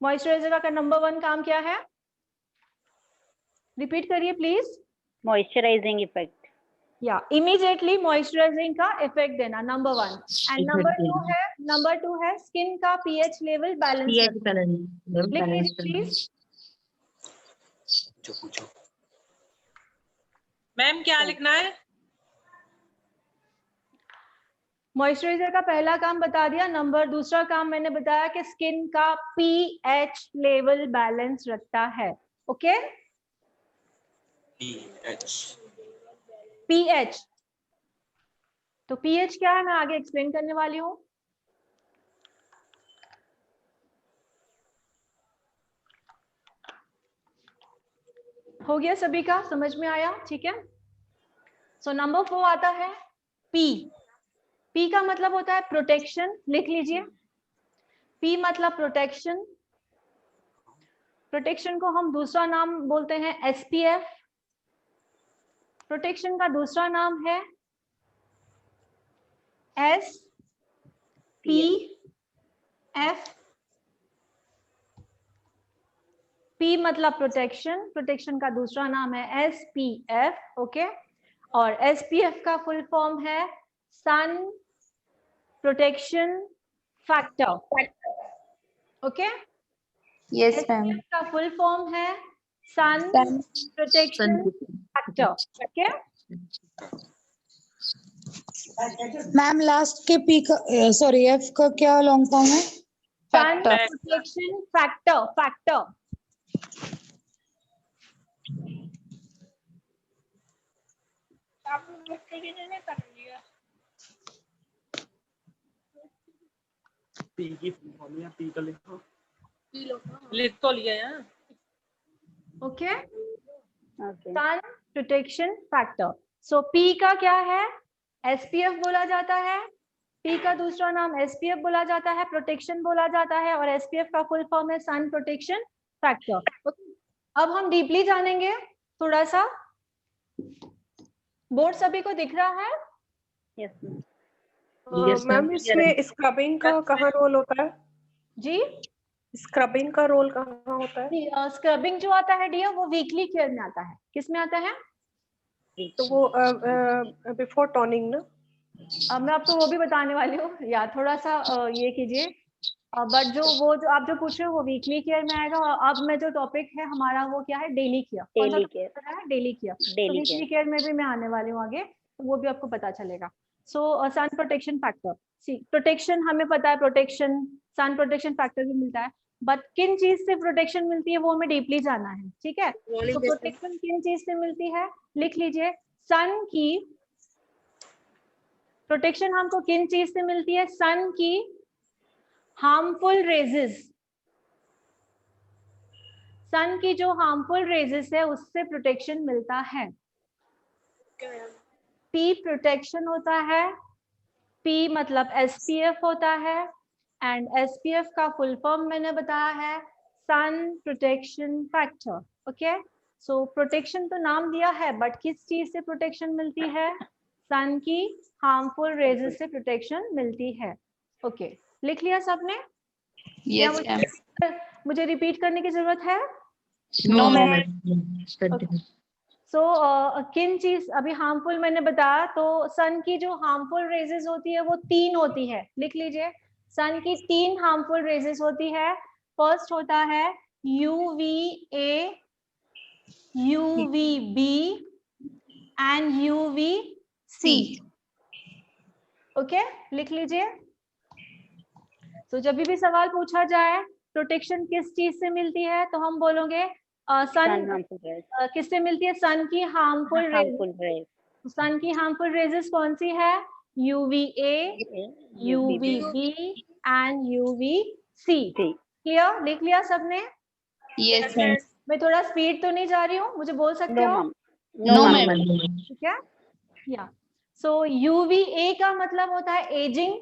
मॉइस्चराइजर का नंबर 1 काम क्या है, रिपीट करिए प्लीज। मॉइस्चराइजिंग इफेक्ट, या इमीडिएटली मॉइस्चराइजिंग का इफेक्ट देना, नंबर 1। एंड नंबर 2 है स्किन का पीएच लेवल बैलेंस। लिख लीजिए प्लीज। पूछो मैम, क्या लिखना है? मॉइस्चराइजर का पहला काम बता दिया। दूसरा काम मैंने बताया कि स्किन का पीएच लेवल बैलेंस रखता है। Okay, pH. तो पीएच क्या है मैं आगे एक्सप्लेन करने वाली हूँ। हो गया सभी का, समझ में आया? ठीक है, सो नंबर 4 आता है पी। पी का मतलब होता है प्रोटेक्शन। लिख लीजिए, पी मतलब प्रोटेक्शन। प्रोटेक्शन को हम दूसरा नाम बोलते हैं SPF। प्रोटेक्शन का दूसरा नाम है SPF। P मतलब प्रोटेक्शन, प्रोटेक्शन का दूसरा नाम है SPF। ओके, और SPF का फुल फॉर्म है sun protection factor. Okay, yes ma'am. SPF का फुल फॉर्म है sun protection factor. Okay ma'am, last के पी का, सॉरी, एफ का क्या लॉन्ग फॉर्म है? Sun protection factor. पी की फॉर्म या पी का लिखो। लिख तो लिया यार। Okay, sun protection factor. So P का क्या है? एसपीएफ बोला जाता है। पी का दूसरा नाम एसपीएफ बोला जाता है, प्रोटेक्शन बोला जाता है, और एसपीएफ का फुल फॉर्म है सन प्रोटेक्शन फैक्टर। अब हम डीपली जानेंगे थोड़ा सा। बोर्ड सभी को दिख रहा है? मैम इसमें स्क्रबिंग का कहाँ रोल होता है? जी, स्क्रबिंग का रोल कहाँ होता है? स्क्रबिंग जो आता है डियर वो वीकली केयर में आता है। किस में आता है? तो वो बिफोर टोनिंग ना? अब मैं आपको वो भी बताने वाली हूँ, या थोड़ा सा ये कीजिए। बट जो आप जो पूछ रहे हो वो वीकली केयर में आएगा। और अब मैं जो टॉपिक है हमारा वो क्या है? Daily care. Daily care, daily care. तो वीकली केयर में भी मैं आने वाली हूँ आगे, तो वो भी आपको पता चलेगा। सो सन प्रोटेक्शन फैक्टर, प्रोटेक्शन हमें पता है, प्रोटेक्शन सन प्रोटेक्शन फैक्टर भी मिलता है, बट किन चीज से प्रोटेक्शन मिलती है वो हमें डीपली जाना है, ठीक है? तो प्रोटेक्शन किन चीज से मिलती है लिख लीजिए। सन की प्रोटेक्शन हमको किन चीज से मिलती है? सन की हार्मफुल रेजेस, सन की जो हार्मफुल रेजेस है उससे प्रोटेक्शन मिलता है। पी प्रोटेक्शन होता है, पी मतलब एसपीएफ होता है, एंड एसपीएफ का फुल फॉर्म मैंने बताया है सन प्रोटेक्शन फैक्टर। ओके, सो प्रोटेक्शन तो नाम दिया है, बट किस चीज से प्रोटेक्शन मिलती है? सन की हार्मफुल रेजेस से प्रोटेक्शन मिलती है। ओके, लिख लिया सबने? Yes ma'am. मुझे रिपीट करने की जरूरत है? No ma'am. सो किन चीज अभी हार्मफुल मैंने बताया, तो सन की जो हार्मफुल रेजेस होती है वो 3 होती है। लिख लीजिए, सन की 3 हार्मफुल रेजेस होती है। फर्स्ट होता है UVA, UVB and UVC। Okay, लिख लीजिए। तो जब भी सवाल पूछा जाए प्रोटेक्शन किस चीज से मिलती है, तो हम बोलोगे सन किससे मिलती है? सन की हार्मफुल रेज। सन की हार्मफुल रेजेस कौन सी है? UVA, UVB and UVC। Clear? लिख लिया सबने? Yes ma'am. मैं थोड़ा स्पीड तो नहीं जा रही हूँ, मुझे बोल सकते हो? No ma'am. ठीक है, या सो UVA का मतलब होता है एजिंग,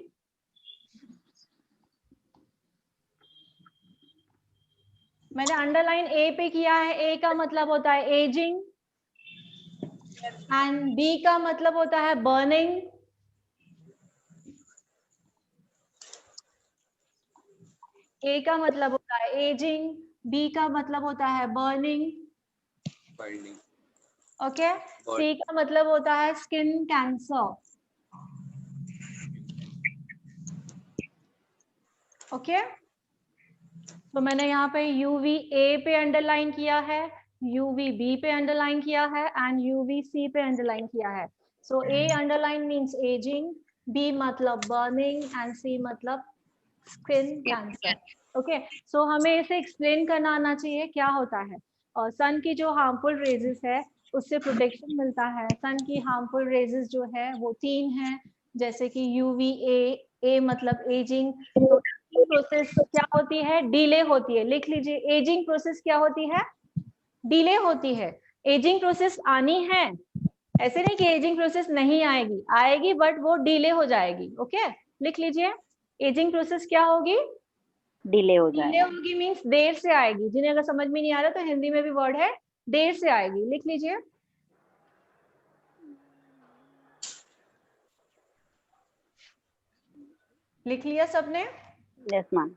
मैंने अंडरलाइन ए पे किया है। ए का मतलब होता है एजिंग, एंड बी का मतलब होता है बर्निंग, ए का मतलब होता है एजिंग, बी का मतलब होता है बर्निंग, ओके। सी का मतलब होता है स्किन कैंसर, ओके। तो मैंने यहाँ पे UVA पे अंडरलाइन किया है, UVB पे अंडरलाइन किया है एंड UVC पे अंडरलाइन किया है। सो A underline means ageing, B मतलब बर्निंग एंड C मतलब स्किन कैंसर, ओके। सो हमें इसे एक्सप्लेन करना आना चाहिए क्या होता है। और सन की जो हार्मफुल रेजेस है उससे प्रोटेक्शन मिलता है। सन की हार्मफुल रेजेस जो है वो 3 हैं, जैसे कि UVA, A मतलब एजिंग, तो प्रोसेस क्या होती है? डिले होती है। लिख लीजिए, एजिंग प्रोसेस क्या होती है? डिले होती है। एजिंग प्रोसेस आनी है, ऐसे नहीं कि एजिंग प्रोसेस नहीं आएगी, आएगी बट वो डिले हो जाएगी, ओके। लिख लीजिए, एजिंग प्रोसेस क्या होगी? डिले हो जाएगी। डिले होगी मींस देर से आएगी। जिन्हें अगर समझ में नहीं आ रहा तो हिंदी में भी वर्ड है देर से आएगी। लिख लीजिए, लिख लिया सबने? Yes ma'am.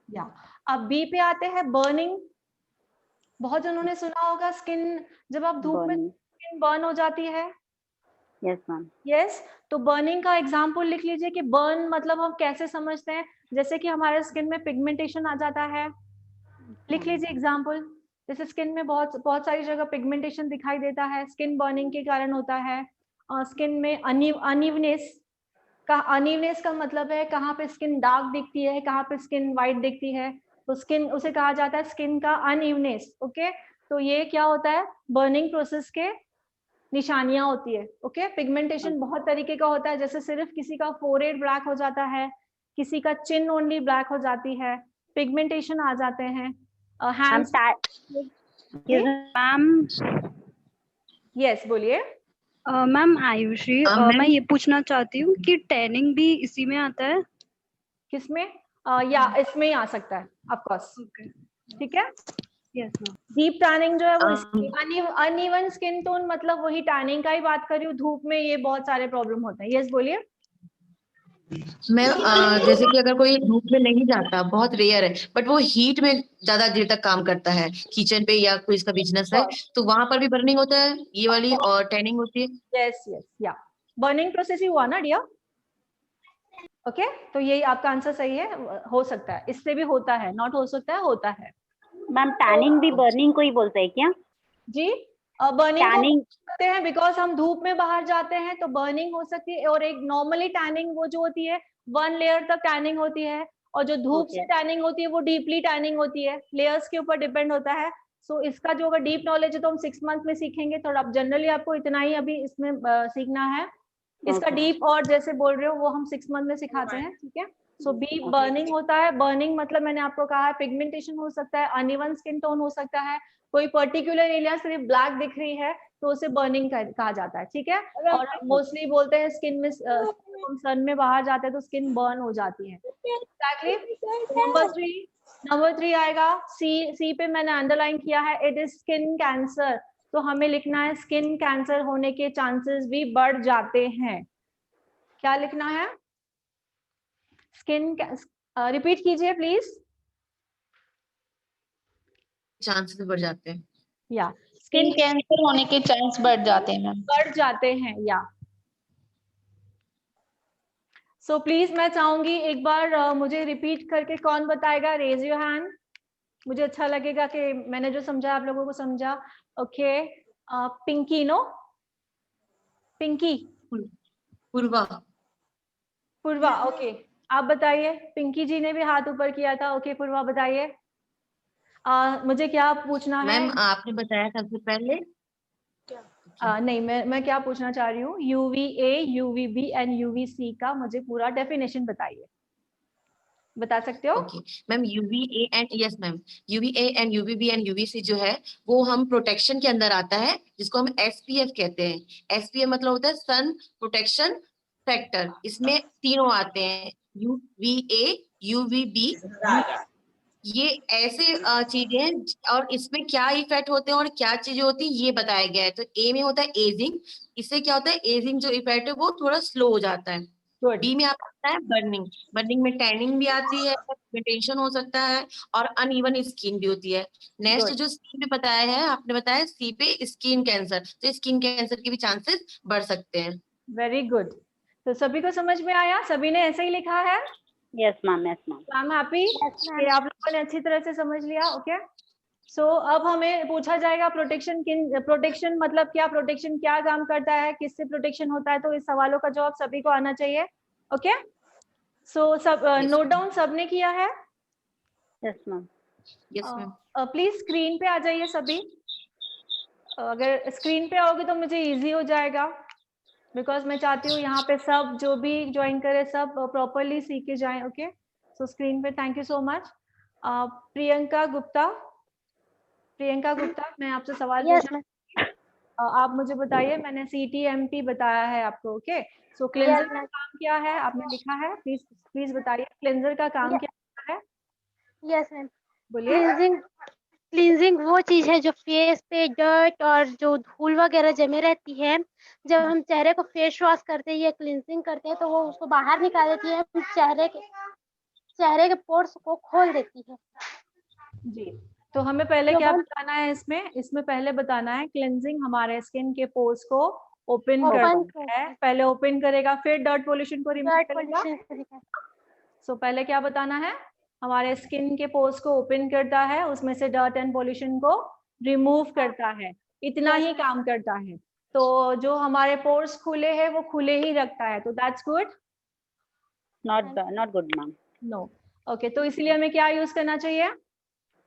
या अब बी पे आते हैं, बर्निंग। बहुत जनों ने सुना होगा स्किन, जब आप धूप में स्किन बर्न हो जाती है। Yes ma'am. यस, तो बर्निंग का एग्जांपल लिख लीजिए कि बर्न मतलब हम कैसे समझते हैं, जैसे कि हमारे स्किन में पिगमेंटेशन आ जाता है। लिख लीजिए एग्जांपल, जैसे स्किन में बहुत सारी जगह पिगमेंटेशन दिखाई देता है, स्किन बर्निंग के कारण होता है। स्किन में अनइवनेस का मतलब है कहाँ पे स्किन डार्क दिखती है, कहाँ पे स्किन वाइट दिखती है, तो स्किन उसे कहा जाता है स्किन का अनइवनेस, ओके। तो ये क्या होता है? बर्निंग प्रोसेस के निशानियां होती है। ओके, पिगमेंटेशन बहुत तरीके का होता है, जैसे सिर्फ किसी का फोरहेड ब्लैक हो जाता है, किसी का चिन ओनली ब्लैक हो जाती है, पिगमेंटेशन आ जाते हैं। हैंड्स, मैम यस बोलिए। मैम आयुषी, मैं ये पूछना चाहती हूँ कि टैनिंग भी इसी में आता है? किसमें? या इसमें ही आ सकता है ऑफ कोर्स। ठीक है, यस मैम। डीप टैनिंग जो है वो अनइवन स्किन टोन, मतलब वही टैनिंग का ही बात कर रही हूँ। धूप में ये बहुत सारे प्रॉब्लम होते हैं। यस बोलिए। मैं जैसे कि अगर कोई धूप में नहीं जाता, बहुत रेयर है, बट वो हीट में ज्यादा देर तक काम करता है किचन पे या कोई इसका बिजनेस है, तो वहां पर भी बर्निंग होता है ये वाली और टैनिंग होती है। यस यस, या बर्निंग प्रोसेस ही हुआ ना डियर। ओके, तो यही आपका आंसर सही है। हो सकता है, इससे भी होता है, नॉट हो सकता है, होता है। मैम टैनिंग भी बर्निंग को ही बोलते हैं क्या? जी, बर्निंग सकते हैं बिकॉज हम धूप में बाहर जाते हैं तो बर्निंग हो सकती है। और एक नॉर्मली टैनिंग वो जो होती है 1 लेयर तक टैनिंग होती है, और जो धूप से टैनिंग होती है वो डीपली टैनिंग होती है, लेयर्स के ऊपर डिपेंड होता है। सो इसका जो अगर डीप नॉलेज है तो हम 6 मंथ में सीखेंगे। तो अब जनरली आपको इतना ही अभी इसमें सीखना है। इसका डीप और जैसे बोल रहे हो वो हम 6 मंथ में सिखाते हैं। ठीक है, सो बी बर्निंग होता है। बर्निंग मतलब मैंने आपको कहा है पिगमेंटेशन हो सकता है, अनइवन स्किन टोन हो सकता है, कोई पर्टिकुलर एरिया सिर्फ ब्लैक दिख रही है तो उसे बर्निंग कहा जाता है। ठीक है, और मोस्टली बोलते हैं स्किन में सन में बाहर जाते हैं तो स्किन बर्न हो जाती है। एक्जेक्टली। नंबर 3 आएगा सी पे मैंने अंडरलाइन किया है, इट इज स्किन कैंसर। तो हमें लिखना है स्किन कैंसर होने के चांसेस भी बढ़ जाते हैं। क्या लिखना है? स्किन, रिपीट कीजिए प्लीज। चांसेस बढ़ जाते हैं या स्किन कैंसर होने के चांस बढ़ जाते हैं मैम। बढ़ जाते हैं या। सो प्लीज मैं चाहूंगी एक बार मुझे रिपीट करके कौन बताएगा, रेज योर हैंड। मुझे अच्छा लगेगा कि मैंने जो समझा आप लोगों को समझा। ओके, पिंकी, नो पिंकी, पूर्वा, पूर्वा, ओके आप बताइए। पिंकी जी ने भी हाथ ऊपर किया था। ओके पूर्वा बताइए। मुझे क्या पूछना है? मैम आपने बताया सबसे पहले। नहीं, मैं क्या पूछना चाह रही हूँ, UVA, UVB एंड UVC का मुझे पूरा डेफिनेशन बताइए। बता सकते हो? Okay ma'am, UVA and yes ma'am, UVA and UVB and UVC जो है वो हम प्रोटेक्शन के अंदर आता है, जिसको हम SPF कहते हैं। SPF मतलब होता है सन प्रोटेक्शन फैक्टर। इसमें तीनों आते हैं, UVA, UVB। ये ऐसे चीजें हैं, और इसमें क्या इफेक्ट होते हैं और क्या चीजें होती हैं ये बताया गया है। तो ए में होता है एजिंग, इससे क्या होता है एजिंग जो इफेक्ट है वो थोड़ा स्लो हो जाता है। बी में आता है बर्निंग, बर्निंग में टैनिंग भी आती है, पिगमेंटेशन हो सकता है, और अनइवन स्किन भी होती है। नेक्स्ट जो सी में बताया है, आपने बताया सी पे स्किन कैंसर, तो स्किन कैंसर के भी चांसेस बढ़ सकते हैं। Very good. तो सभी को समझ में आया? सभी ने ऐसे ही लिखा है? Yes ma'am, yes ma'am. Ma'am happy कि आप लोगों ने अच्छी तरह से समझ लिया। ओके, सो अब हमें पूछा जाएगा प्रोटेक्शन मतलब क्या, प्रोटेक्शन क्या काम करता है, किससे प्रोटेक्शन होता है, तो इस सवालों का जवाब सभी को आना चाहिए। ओके, सो सब नोट डाउन सबने किया है? Yes ma'am. Yes ma'am. Please screen पे आ जाइए सभी। अगर स्क्रीन पे आओगे तो मुझे इजी हो जाएगा, बिकॉज मैं चाहती हूँ यहाँ पे सब जो भी ज्वाइन करे सब प्रॉपरली सीख के जाएं। ओके, सो स्क्रीन पे thank you so much. Priyanka Gupta, Priyanka Gupta मैं आपसे सवाल पूछना, आप मुझे बताइए। मैंने CTMT बताया है आपको। ओके, सो क्लेंजर का काम क्या है आपने लिखा है, प्लीज बताइए क्लेंजर का काम क्या है। यस मैम, बोलिए। क्लींजिंग वो चीज है जो फेस पे डर्ट और जो धूल वगैरह जमे रहती है, जब हम चेहरे को फेस वॉश करते हैं या क्लींजिंग करते हैं तो वो उसको बाहर निकाल देती है, चेहरे के पोर्स को खोल देती है। जी, तो हमें पहले क्या बताना है इसमें पहले बताना है क्लेंजिंग हमारे स्किन के पोर्स को ओपन करता है। पहले ओपन करेगा फिर डर्ट पोल्यूशन को रिमूव करेगा। सो पहले क्या बताना है, हमारे स्किन के पोर्स को ओपन करता है, उसमें से डर्ट एंड पोल्यूशन को रिमूव करता है, इतना ही काम करता है। तो जो हमारे पोर्स खुले हैं वो खुले ही रखता है, तो that's good. Not good ma'am. No, okay, तो इसलिए हमें क्या यूज करना चाहिए?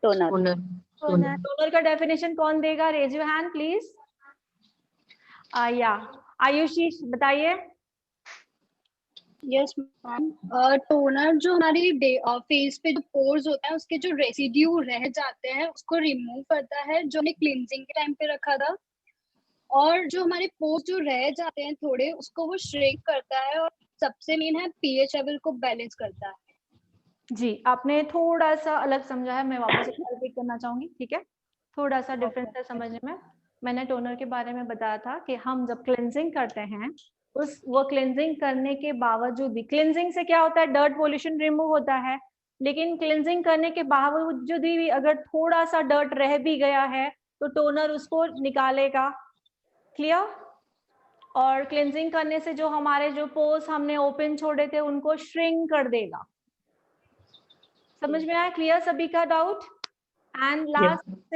टोनर। टोनर का डेफिनेशन कौन देगा? Raise your hand please. या आयुषी बताइए। यस मैम, टोनर जो हमारी फेस पे जो पोर्स होता है उसके जो रेसिड्यू रह जाते हैं उसको रिमूव करता है, जो हमने क्लींजिंग के टाइम पे रखा था। और जो हमारे पोर्स जो रह जाते हैं थोड़े, उसको वो श्रिंक करता है। और सबसे मेन है पीएच लेवल को बैलेंस करता है। जी, आपने थोड़ा सा अलग समझा है, मैं वापस रिपीट करना चाहूंगी, ठीक है? थोड़ा सा डिफरेंस है समझने में। मैंने टोनर के बारे में बताया था कि हम जब क्लेंजिंग करते हैं वो क्लेंजिंग करने के बावजूद भी, क्लेंजिंग से क्या होता है, डर्ट पोल्यूशन रिमूव होता है, लेकिन क्लेंजिंग करने के बावजूद भी अगर थोड़ा सा डर्ट रह भी गया है तो टोनर उसको निकालेगा। क्लियर? और क्लेंजिंग करने से जो हमारे जो पोर्स हमने ओपन छोड़े थे उनको श्रिंक कर देगा। समझ में आया? क्लियर सभी का डाउट? एंड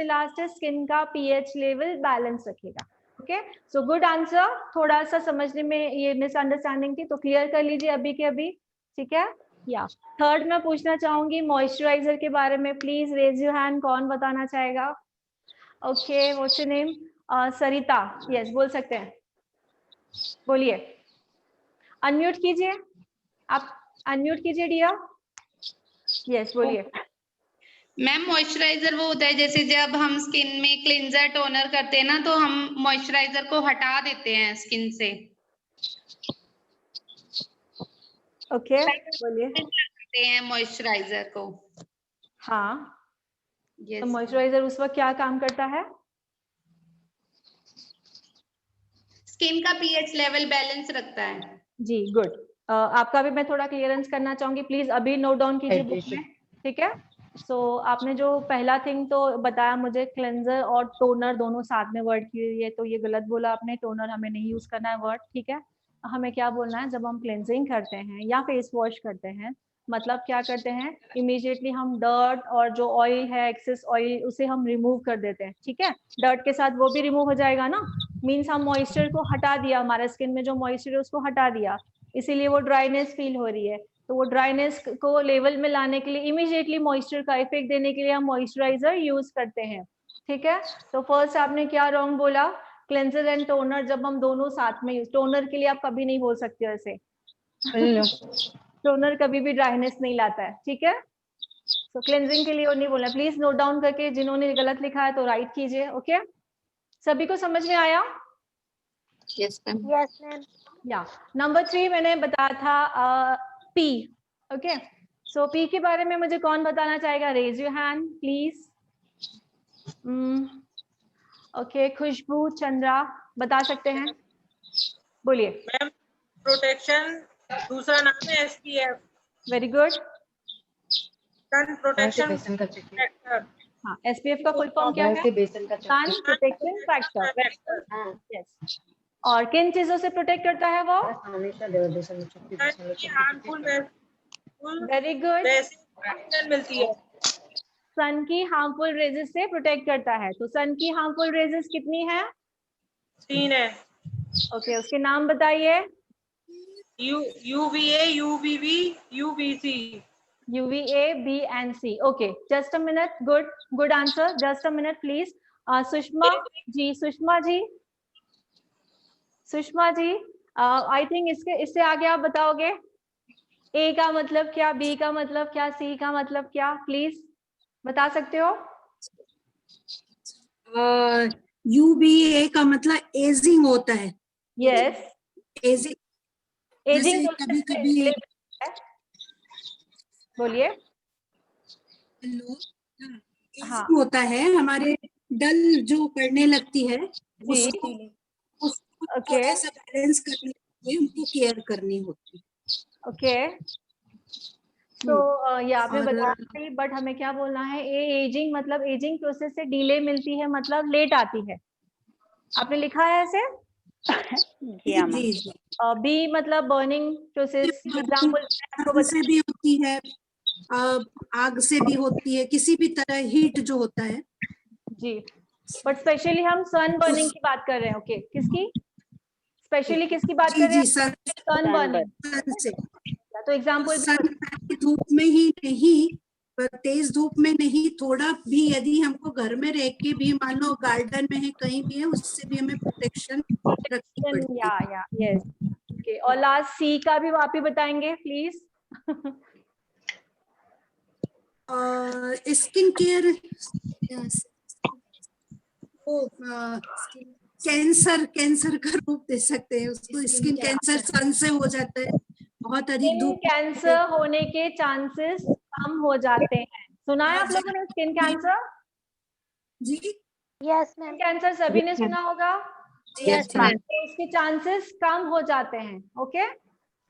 लास्ट है स्किन का पीएच लेवल बैलेंस रखेगा। Okay, so good answer. थोड़ा सा समझने में ये मिसअंडरस्टैंडिंग थी तो क्लियर कर लीजिए अभी के अभी, ठीक है? या थर्ड मैं पूछना चाहूंगी मॉइस्चराइजर के बारे में। प्लीज रेज योर हैंड, कौन बताना चाहेगा? Okay, what's your name? Sarita, yes बोल सकते हैं, बोलिए। अनम्यूट कीजिए, आप अनम्यूट कीजिए डियर। यस बोलिए। मैम मॉइस्चराइजर वो होता है जैसे जब हम स्किन में क्लींजर टोनर करते हैं ना, तो हम मॉइस्चराइजर को हटा देते हैं स्किन से। ओके, बोलिए। करते हैं मॉइस्चराइजर को। हाँ, yes. तो मॉइस्चराइजर उस वक्त क्या काम करता है? स्किन का पीएच लेवल बैलेंस रखता है। जी, गुड। आपका भी मैं थोड़ा क्लियरेंस करना चाहूंगी, प्लीज अभी नोट डाउन कीजिए बुक में, ठीक है? सो आपने जो पहला थिंग तो बताया मुझे, क्लेंजर और टोनर दोनों साथ में वर्ड किए, तो ये गलत बोला आपने। टोनर हमें नहीं यूज करना है वर्ड, ठीक है? हमें क्या बोलना है, जब हम क्लेंजिंग करते हैं या फेस वॉश करते हैं, मतलब क्या करते हैं, इमीडिएटली हम डर्ट और जो ऑयल है, एक्सेस ऑयल, उसे हम रिमूव कर देते हैं, ठीक है? डर्ट के साथ वो भी रिमूव हो जाएगा ना, मीन्स हम मॉइस्चर को हटा दिया, हमारे स्किन में जो मॉइस्चर है उसको हटा दिया, इसीलिए वो ड्राइनेस फील हो रही है। तो वो ड्राइनेस को लेवल में लाने के लिए, इमीडिएटली मॉइस्चर का इफेक्ट देने के लिए हम मॉइस्चराइजर यूज करते हैं, ठीक है? तो फर्स्ट आपने क्या रॉन्ग बोला, क्लेंजर एंड टोनर जब हम दोनों साथ में यूज, टोनर के लिए आप कभी नहीं बोल सकते ऐसे टोनर कभी भी ड्राइनेस नहीं लाता है, ठीक है? तो क्लेंजिंग के लिए वो नहीं बोलना। प्लीज नोट डाउन करके, जिन्होंने गलत लिखा है तो राइट कीजिए। ओके, सभी को समझ में आया? Yes ma'am. Yes ma'am. या नंबर 3 मैंने बताया था पी। ओके, सो पी के बारे में मुझे कौन बताना चाहेगा? Raise your hand please. Okay, Khushboo, Chandra बता सकते हैं, बोलिए। मैम प्रोटेक्शन, दूसरा नाम है SPF. Very good. Sun protection factor. हाँ, एसपीएफ का फुल फॉर्म क्या है? Sun protection factor. यस। और किन चीजों से प्रोटेक्ट करता है वो? वेरी गुड, मिलती है। सन की हार्मफुल रेजेस से प्रोटेक्ट करता है। तो सन की हार्मफुल रेजेस कितनी है? 3 है। ओके, उसके नाम बताइए। UVA, UVB, UVC. UVA, B and C. Okay, just a minute. Good answer. Just a minute, please. Sushma ji, Sushma ji, I think इससे आगे आप बताओगे। A का मतलब क्या, B का मतलब क्या, C का मतलब क्या, प्लीज बता सकते हो? UVA का मतलब एजिंग होता है। यस, एजिंग कभी कभी बोलिए। हाँ, होता है, हमारे डल जो पड़ने लगती है उसको थोड़ा सा बैलेंस करने के लिए हमको केयर करनी होती है। ओके, तो ये आपने बताया, बट हमें क्या बोलना है? एजिंग मतलब एजिंग प्रोसेस से डिले मिलती है, मतलब लेट आती है। आपने लिखा है ऐसे? बी मतलब बर्निंग प्रोसेस, एग्जांपल से भी होती है, आग से भी होती है, किसी भी तरह हीट जो होता है जी। बट स्पेशली हम सन बर्निंग की बात कर रहे हैं। ओके, किसकी स्पेशली किसकी बात कर रहे हैं? सन बर्निंग से। तो एग्जांपल धूप में ही नहीं, तेज धूप में नहीं, थोड़ा भी यदि हमको घर में रह के भी मान लो गार्डन में है कहीं भी है, उससे भी हमें प्रोटेक्शन रखनी पड़ती है। या यस ओके। और लास्ट सी का भी आप ही बताएंगे प्लीज। स्किन केयर, कैंसर का रूप दे सकते हैं उसको। स्किन कैंसर सन से हो जाता है, बहुत अधिक धूप कैंसर होने के चांसेस कम हो जाते हैं। सुना है आप लोगों ने स्किन कैंसर? जी यस मैम। कैंसर सभी ने सुना होगा। Yes ma'am. इसके चांसेस कम हो जाते हैं। ओके,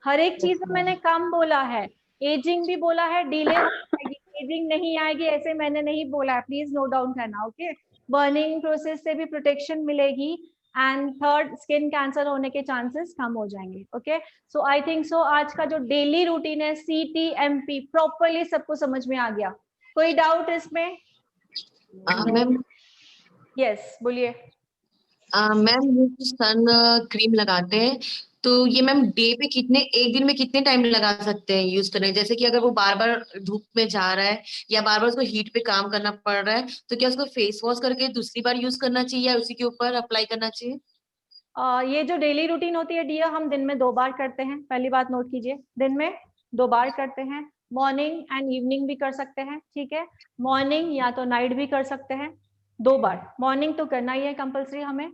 हर एक चीज में मैंने कम बोला है, एजिंग भी बोला है, डिले हो जाएगी, एजिंग नहीं आएगी ऐसे मैंने नहीं बोला है, प्लीज नोट डाउन करना। ओके, बर्निंग प्रोसेस से भी प्रोटेक्शन मिलेगी एंड थर्ड स्किन कैंसर होने के चांसेस कम हो जाएंगे। Okay, so I think so आज का जो डेली रूटीन है CTMP प्रॉपरली सबको समझ में आ गया। कोई डाउट इसमें? मैम यस बोलिए। मैम ये जो सन क्रीम लगाते हैं तो ये मैम डे पे कितने, एक दिन में कितने टाइम लगा सकते हैं यूज करने? जैसे कि अगर वो बार बार धूप में जा रहा है या बार बार उसको हीट पे काम करना पड़ रहा है तो क्या उसको फेस वॉश करके दूसरी बार यूज करना चाहिए या उसी के ऊपर अप्लाई करना चाहिए? ये जो डेली रूटीन होती है डिया, हम दिन में 2 बार करते हैं। पहली बात नोट कीजिए, दिन में 2 बार करते हैं, मॉर्निंग एंड इवनिंग भी कर सकते हैं। ठीक है, मॉर्निंग या तो नाइट भी कर सकते हैं। 2 बार, मॉर्निंग तो करना ही है कंपलसरी, हमें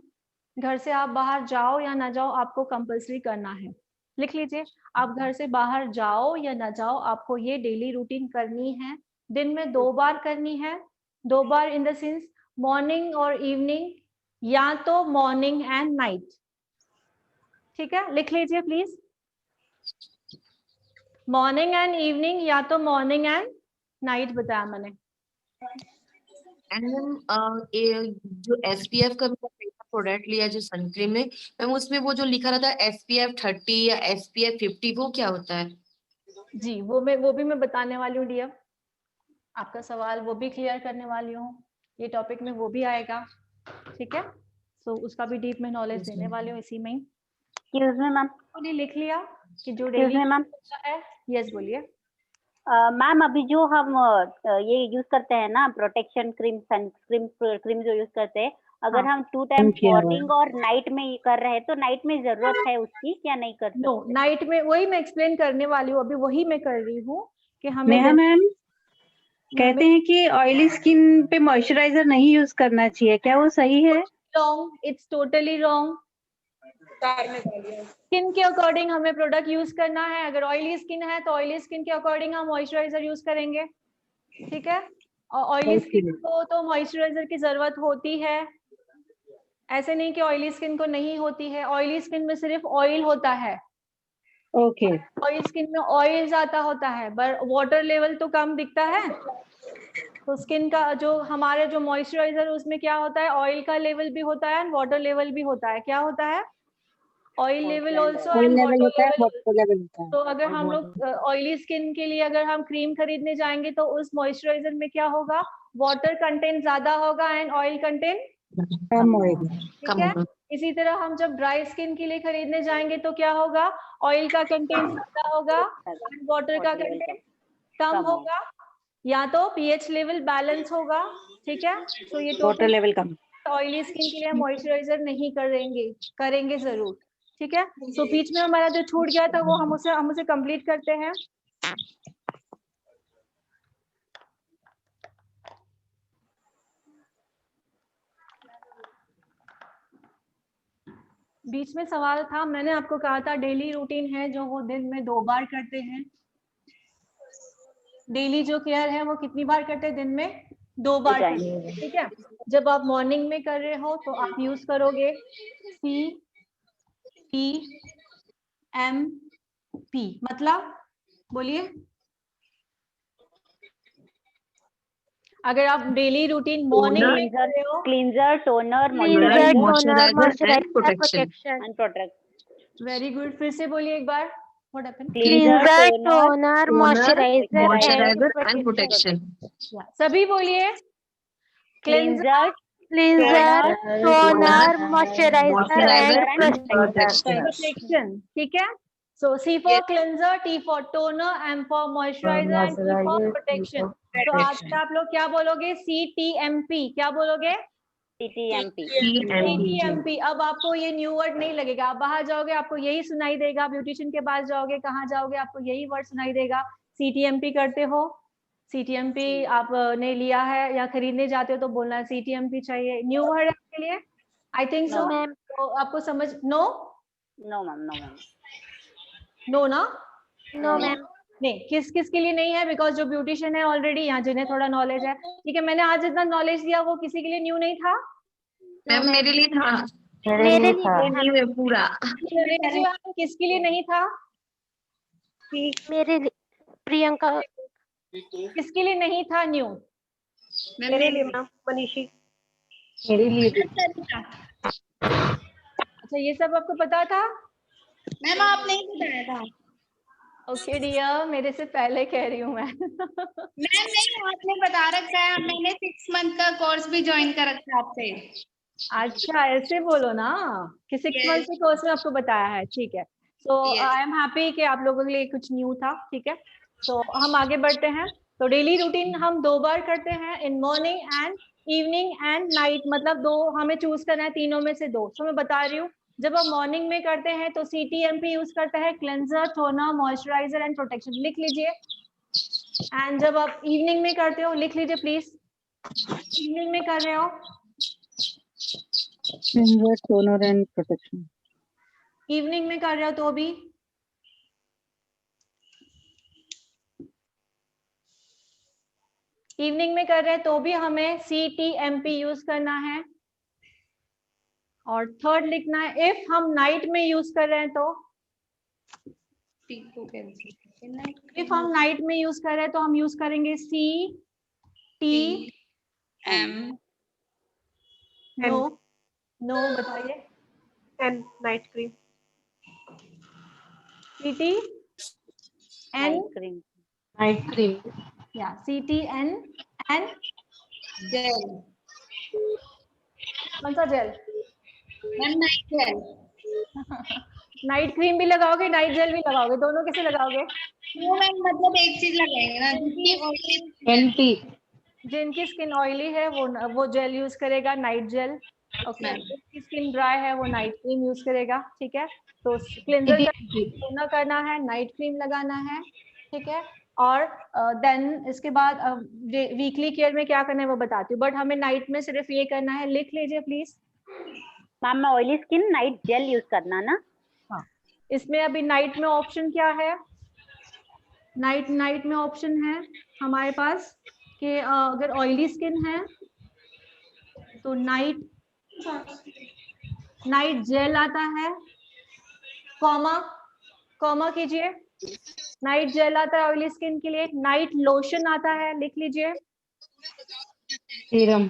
घर से आप बाहर जाओ या ना जाओ आपको कंपलसरी करना है। लिख लीजिए, आप घर से बाहर जाओ या ना जाओ आपको ये डेली रूटीन करनी है। दिन में 2 बार करनी है, 2 बार इन द सेंस मॉर्निंग और इवनिंग या तो मॉर्निंग एंड नाइट। ठीक है, लिख लीजिए प्लीज, मॉर्निंग एंड इवनिंग या तो मॉर्निंग एंड नाइट बताया मैंने। एंड मैम जो SPF का प्रोडक्ट लिया जो सन क्रीम में, मैम उसमें वो जो लिखा रहता है SPF 30 या SPF 50 वो क्या होता है? जी वो भी मैं बताने वाली हूँ डियर, आपका सवाल वो भी क्लियर करने वाली हूँ, ये टॉपिक में वो भी आएगा। ठीक है, सो उसका भी डीप में नॉलेज देने वाली हूँ इसी में ही। एक्सक्यूज मी मैम, ने लिख लिया कि जो एक्सक्यूज मी मैम। यस बोलिए। मैम अभी जो हम ये यूज करते हैं ना प्रोटेक्शन क्रीम, सन क्रीम जो यूज करते हैं, अगर हम 2 टाइम्स मॉर्निंग और नाइट में कर रहे हैं तो नाइट में जरूरत है उसकी क्या नहीं कर सकते? नो, नाइट में वही मैं एक्सप्लेन करने वाली हूँ, अभी वही मैं कर रही हूँ कि हमें मैम कहते हैं कि ऑयली स्किन पे मॉइस्चराइजर नहीं यूज करना चाहिए, क्या वो सही है? Wrong, it's totally wrong. Skin के अकॉर्डिंग हमें प्रोडक्ट यूज करना है। अगर ऑयली स्किन है तो ऑयली स्किन के अकॉर्डिंग हम मॉइस्चराइजर यूज करेंगे। ठीक है, और ऑयली स्किन को तो मॉइस्चराइजर की जरूरत होती है, ऐसे नहीं कि ऑयली स्किन को नहीं होती है। ऑयली स्किन में सिर्फ ऑयल होता है। ओके, ऑयल स्किन में ऑयल ज्यादा होता है पर वाटर लेवल तो कम दिखता है। तो स्किन का जो हमारे जो मॉइस्चराइजर उसमें क्या होता है, ऑयल का लेवल भी होता है एंड वाटर लेवल भी होता है। क्या होता है? Oil level also and water level. तो अगर हम लोग ऑयली स्किन के लिए अगर हम क्रीम खरीदने जाएंगे तो उस मॉइस्चराइजर में क्या होगा, वाटर कंटेंट ज्यादा होगा एंड ऑयल कंटेंट कम होगा। ठीक है, इसी तरह हम जब ड्राई स्किन के लिए खरीदने जाएंगे तो क्या होगा, ऑयल का कंटेंट ज्यादा होगा एंड वाटर का कंटेंट कम होगा, या तो pH लेवल बैलेंस होगा। ठीक है, तो ये वाटर लेवल कम। ऑयली स्किन के लिए मॉइस्चराइजर नहीं करेंगे जरूर। ठीक है, सो बीच में हमारा जो छूट गया था वो हम उसे कंप्लीट करते हैं। बीच में सवाल था, मैंने आपको कहा था डेली रूटीन है जो वो दिन में 2 बार करते हैं। डेली जो केयर है वो कितनी बार करते हैं? दिन में 2 बार करते हैं। ठीक है, जब आप मॉर्निंग में कर रहे हो तो आप यूज करोगे CTMP, मतलब बोलिए। अगर आप डेली रूटीन मॉर्निंग में कर रहे हो, cleanser, toner, moisturiser and protection. Very good, फिर से बोलिए एक बार। What happened? Cleanser, toner, moisturiser and protection. सभी बोलिए, cleanser, toner, moisturiser and protection. ठीक है, So C for cleanser, T for toner, M for moisturizer and P for protection. तो आज से आप लोग क्या बोलोगे? CTMP. क्या बोलोगे? CTMP. CTMP. अब आपको ये न्यू वर्ड नहीं लगेगा. आप बाहर जाओगे आपको यही सुनाई देगा. ब्यूटिशियन के पास जाओगे, कहाँ जाओगे आपको यही वर्ड सुनाई देगा. CTMP करते हो. CTMP आपने लिया है या खरीदने जाते हो तो बोलना है CTMP चाहिए. न्यू वर्ड है आपके लिए? I think so. तो आपको समझ? No? No ma'am, no ma'am. No ना? No ma'am. नहीं, किस किस के लिए नहीं है? बिकॉज जो ब्यूटिशियन है ऑलरेडी यहाँ, जिन्हें थोड़ा नॉलेज है. ठीक है, मैंने आज जितना नॉलेज दिया वो किसी के लिए न्यू नहीं था? मैम मेरे लिए था. मेरे लिए न्यू है पूरा. किसके लिए नहीं था? मेरे लिए प्रियंका. किसके लिए नहीं था न्यू? मेरे लिए मैम, मनीषी. मेरे लिए. अच्छा, ये सब आपको पता था? मैम आपने ही बताया था. ओके डियर, मेरे से पहले कह रही हूँ मैं. मैम नहीं, आपने बता रखा है. मैंने 6 मंथ का कोर्स भी ज्वाइन कर रखा है आपसे. अच्छा, ऐसे बोलो ना कि 6 मंथ के कोर्स में आपको बताया है. ठीक है, सो आई एम हैप्पी कि आप लोगों के लिए कुछ न्यू था. ठीक है, तो हम आगे बढ़ते हैं. तो डेली रूटीन हम 2 बार करते हैं, in morning and evening and night. मतलब 2 हमें चूज करना है, तीनों में से 2. तो मैं बता रही हूँ, जब आप मॉर्निंग में करते हैं तो CTMP यूज करता है, cleanser, toner, moisturiser and protection. लिख लीजिए. एंड जब आप इवनिंग में करते हो, लिख लीजिए प्लीज. इवनिंग में कर रहे हो, cleanser, toner and protection. Evening में कर रहे हो तो भी इवनिंग में कर रहे हैं तो भी हमें CTMP यूज करना है. और थर्ड लिखना है, इफ हम नाइट में यूज कर रहे हैं तो, इफ हम नाइट में यूज कर रहे हैं तो हम यूज करेंगे CTM. नो नो बताइए. N night cream. CTN night cream. या CTN एंड जेल. कौन सा gel? Night gel. Night cream भी लगाओगे, नाइट जेल भी लगाओगे, दोनों कैसे लगाओगे? वो मैम मतलब एक चीज लगाएंगे ना, NP. जिनकी स्किन ऑयली है वो जेल यूज करेगा, नाइट जेल. ओके, जिनकी स्किन ड्राई है वो नाइट क्रीम यूज करेगा. ठीक है, तो क्लेंजर करना है, नाइट क्रीम लगाना है. ठीक है, और देन इसके बाद वीकली केयर में क्या करना है वो बताती हूँ, बट हमें नाइट में सिर्फ ये करना है. लिख लीजिए please. Ma'am oily skin night gel use करना ना. हाँ, इसमें अभी नाइट में ऑप्शन क्या है? नाइट में ऑप्शन है हमारे पास कि अगर ऑयली स्किन है तो नाइट जेल आता है, कॉमा कीजिए. नाइट जेल आता है ऑयली स्किन के लिए. नाइट लोशन आता है, लिख लीजिए. सीरम.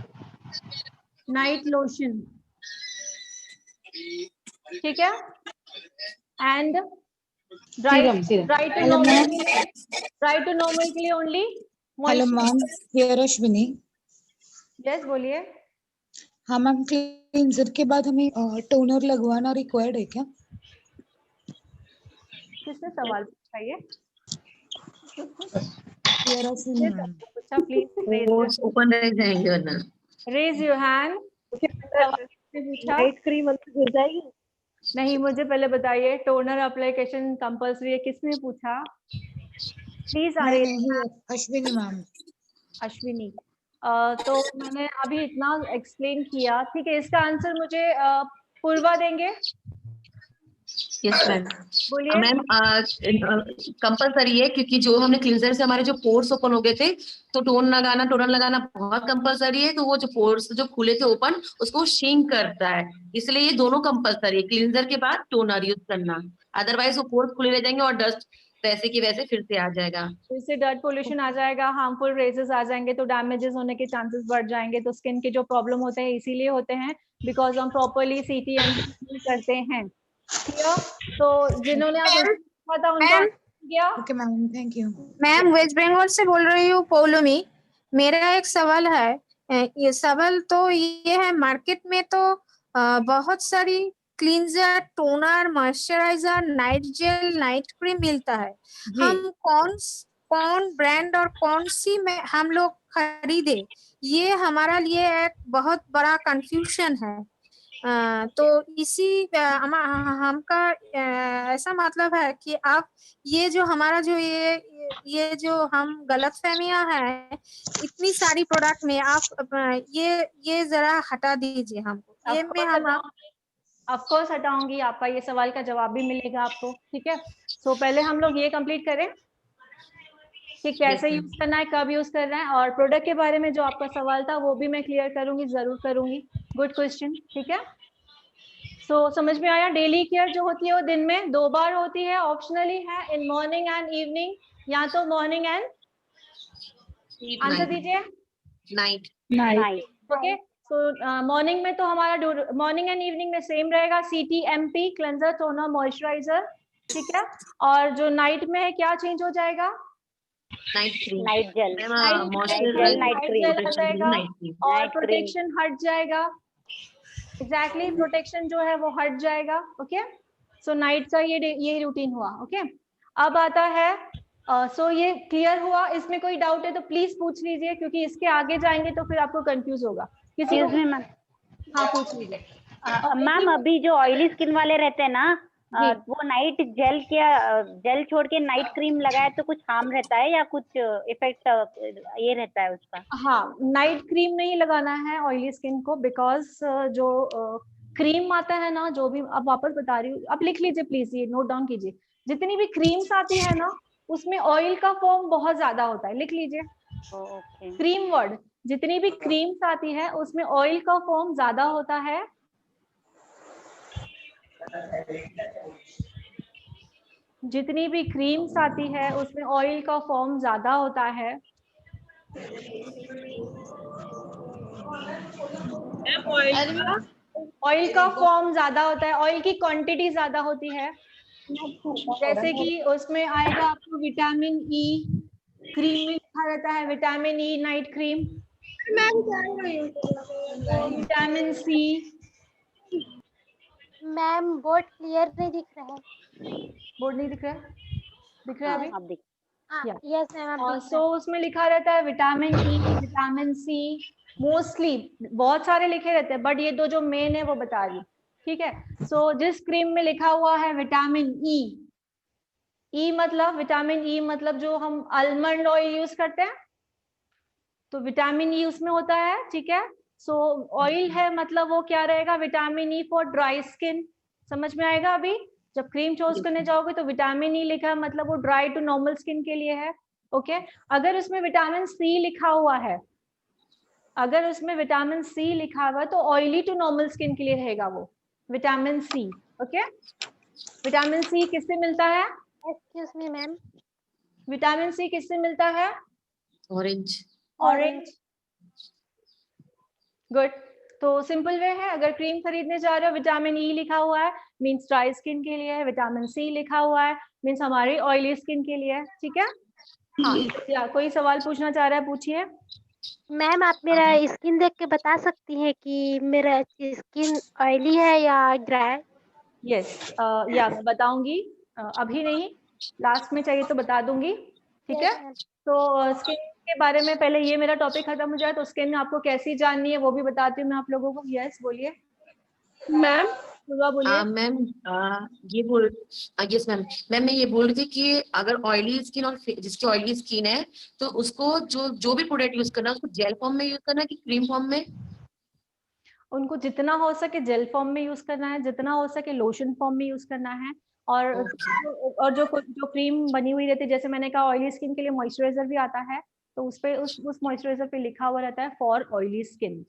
Night lotion. ठीक है, एंड ड्राई टू नॉर्मल के लिए only. Hello ma'am, here Ashwini. Yes बोलिए. हाँ मैम, क्लींजर के बाद हमें टोनर लगवाना रिक्वायर्ड है क्या? किसने सवाल पूछा ये? Here Ashwini ma'am. पूछा, प्लीज ओपन रह जाएंगे वरना. Raise your hand. Night cream अंदर घुस जाएगी. नहीं, मुझे पहले बताइए, टोनर एप्लीकेशन कंपल्सरी है, किसने पूछा? Please Ashwini ma'am. अश्विनी. तो मैंने अभी इतना एक्सप्लेन किया. ठीक है, इसका आंसर मुझे पूर्वा देंगे. Yes ma'am. बोलिए. मैम कंपलसरी है, क्योंकि जो हमने क्लींजर से हमारे जो पोर्स ओपन हो गए थे, तो टोनर लगाना बहुत कंपलसरी है. तो वो जो पोर्स जो खुले थे ओपन, उसको श्रिंक करता है. इसलिए ये दोनों कंपलसरी है, क्लींजर के बाद टोनर यूज करना. अदरवाइज वो पोर्स खुले रह जाएंगे और डस्ट वैसे की वैसे फिर से आ जाएगा. इससे डर्ट पोल्यूशन आ जाएगा, हार्मफुल रेजेस आ जाएंगे, तो डैमेजेस होने के चांसेस बढ़ जाएंगे. तो स्किन के जो प्रॉब्लम होते हैं इसीलिए होते हैं बिकॉज हम प्रॉपरली CTMP करते हैं. तो जिन्होंने आप उनका okay ma'am, thank you. Ma'am West Bengal से बोल रही हूँ, पौलमी. मेरा एक सवाल है. ये सवाल तो ये है, मार्केट में तो बहुत सारी cleanser, toner, moisturiser, night gel, night cream मिलता है। हम कौन ब्रांड और कौन सी में हम लोग खरीदे, ये हमारा लिए एक बहुत बड़ा कंफ्यूजन है। तो इसी हमका ऐसा मतलब है कि आप ये जो हमारा जो ये जो हम गलतफहमियां हैं इतनी सारी प्रोडक्ट में, आप ये जरा हटा दीजिए हमको। ये में हम ऑफ कोर्स हटाऊंगी, आपका ये सवाल का जवाब भी मिलेगा आपको, ठीक है। सो पहले हम लोग ये कंप्लीट करें कि कैसे यूज करना है, कब यूज करना है, और प्रोडक्ट के बारे में जो आपका सवाल था वो भी मैं क्लियर करूंगी, जरूर करूंगी। गुड क्वेश्चन, ठीक है। सो समझ में आया। डेली केयर जो होती है वो दिन में 2 बार होती है, ऑप्शनली है, इन मॉर्निंग एंड इवनिंग, या तो मॉर्निंग एंड आंसर दीजिए नाइट। ओके, तो मॉर्निंग में तो हमारा मॉर्निंग एंड इवनिंग में सेम रहेगा, CTMP क्लेंजर, टोनर, मॉइस्चराइजर, ठीक है। और जो नाइट में है क्या चेंज हो जाएगा? नाइट जेल, नाइट क्रीम आ जाएगा और प्रोटेक्शन हट जाएगा। एग्जैक्टली, प्रोटेक्शन जो है वो हट जाएगा। ओके, सो नाइट का ये रूटीन हुआ। ओके, अब आता है सो ये क्लियर हुआ। इसमें कोई डाउट है तो प्लीज पूछ लीजिए, क्योंकि इसके आगे जाएंगे तो फिर आपको कंफ्यूज होगा। किसी को? हाँ, पूछ लीजिए। मैम अभी जो ऑयली स्किन वाले रहते हैं ना, वो नाइट जेल छोड़ के नाइट क्रीम लगाए तो कुछ हार्म रहता है या कुछ इफेक्ट ये रहता है उसका? हाँ, नाइट क्रीम नहीं लगाना है ऑयली स्किन को, बिकॉज जो क्रीम आता है ना, जो भी, अब वापस बता रही हूँ, आप लिख लीजिए प्लीज, ये नोट डाउन कीजिए। जितनी भी क्रीम्स आती है ना उसमें ऑयल का फॉर्म बहुत ज्यादा होता है, लिख लीजिए क्रीम वर्ड। जितनी भी क्रीम्स आती है उसमें ऑयल का फॉर्म ज्यादा होता है। जितनी भी क्रीम्स आती है उसमें ऑयल का फॉर्म ज्यादा होता है। ऑयल का फॉर्म ज्यादा होता है, ऑयल की क्वांटिटी ज्यादा होती है। जैसे कि उसमें आएगा आपको विटामिन ई, क्रीम में लिखा रहता है vitamin E night cream, vitamin C. Ma'am board clear नहीं दिख रहा है। बोर्ड नहीं दिख रहा है? दिख रहा है अभी? Yes ma'am. सो उसमें लिखा रहता है vitamin E, vitamin C, mostly बहुत सारे लिखे रहते हैं, बट ये दो जो मेन है वो बता रही, ठीक है। सो जिस क्रीम में लिखा हुआ है विटामिन ई मतलब विटामिन ई मतलब जो हम आलमंड ऑयल यूज करते हैं, तो विटामिन ई उसमें होता है, ठीक है। सो ऑयल है मतलब वो क्या रहेगा, vitamin E for dry skin. समझ में आएगा? अभी जब क्रीम चूज करने जाओगे तो विटामिन ई लिखा है मतलब वो ड्राई टू नॉर्मल स्किन के लिए है। ओके, अगर उसमें विटामिन सी लिखा हुआ है, अगर उसमें विटामिन सी लिखा हुआ है तो ऑयली टू नॉर्मल स्किन के लिए रहेगा वो vitamin C. Okay, vitamin C किससे मिलता है? Excuse me ma'am, vitamin C किससे मिलता है? ऑरेंज। गुड। तो सिंपल वे है, अगर क्रीम खरीदने जा रहे हो विटामिन ई लिखा हुआ है मींस ड्राई स्किन के लिए है, विटामिन सी लिखा हुआ है मींस हमारी ऑयली स्किन के लिए है, ठीक है। हाँ, या कोई सवाल पूछना चाह रहा है पूछिए। मैम आप मेरा स्किन देख के बता सकती हैं कि मेरा स्किन ऑयली है या ड्राई? यस, या मैं बताऊंगी, अभी नहीं, लास्ट में चाहिए तो बता दूंगी, ठीक है। तो स्किन के बारे में पहले ये मेरा टॉपिक खत्म हो जाए तो स्किन आपको कैसी जाननी है वो भी बताती हूँ मैं आप लोगों को। यस बोलिए मैम। बोलिए मैम। ये बोल यस मैम। मैम मैं ये बोल रही थी कि अगर ऑयली स्किन और जिसकी ऑयली स्किन है तो उसको जो भी प्रोडक्ट यूज करना है उसको जेल फॉर्म में यूज करना है कि क्रीम फॉर्म में? उनको जितना हो सके जेल फॉर्म में यूज करना है, जितना हो सके लोशन फॉर्म में यूज करना है। और जो क्रीम बनी हुई रहती है, जैसे मैंने कहा ऑयली स्किन के लिए मॉइस्चराइजर भी आता है, तो उस पे उस मॉइस्चराइजर पे लिखा हुआ रहता है फॉर ऑयली स्किन,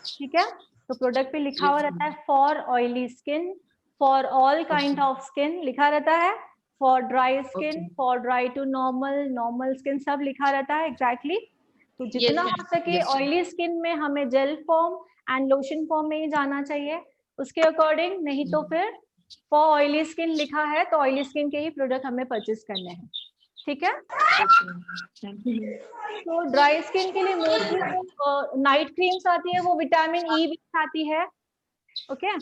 ठीक है। तो प्रोडक्ट पे लिखा हुआ रहता है for oily skin, for all kind of skin लिखा रहता है, for dry skin, for dry to normal skin, सब लिखा रहता है एग्जैक्टली। तो जितना हो सके ऑयली स्किन में हमें jail form and lotion form में ही जाना चाहिए उसके अकॉर्डिंग, नहीं तो फिर फॉर ऑयली स्किन लिखा है तो ऑयली स्किन के ही प्रोडक्ट हमें परचेज करने हैं, ठीक है। तो ड्राई स्किन के लिए मोस्टली नाइट क्रीम्स आती है वो विटामिन ई भी आती है, okay.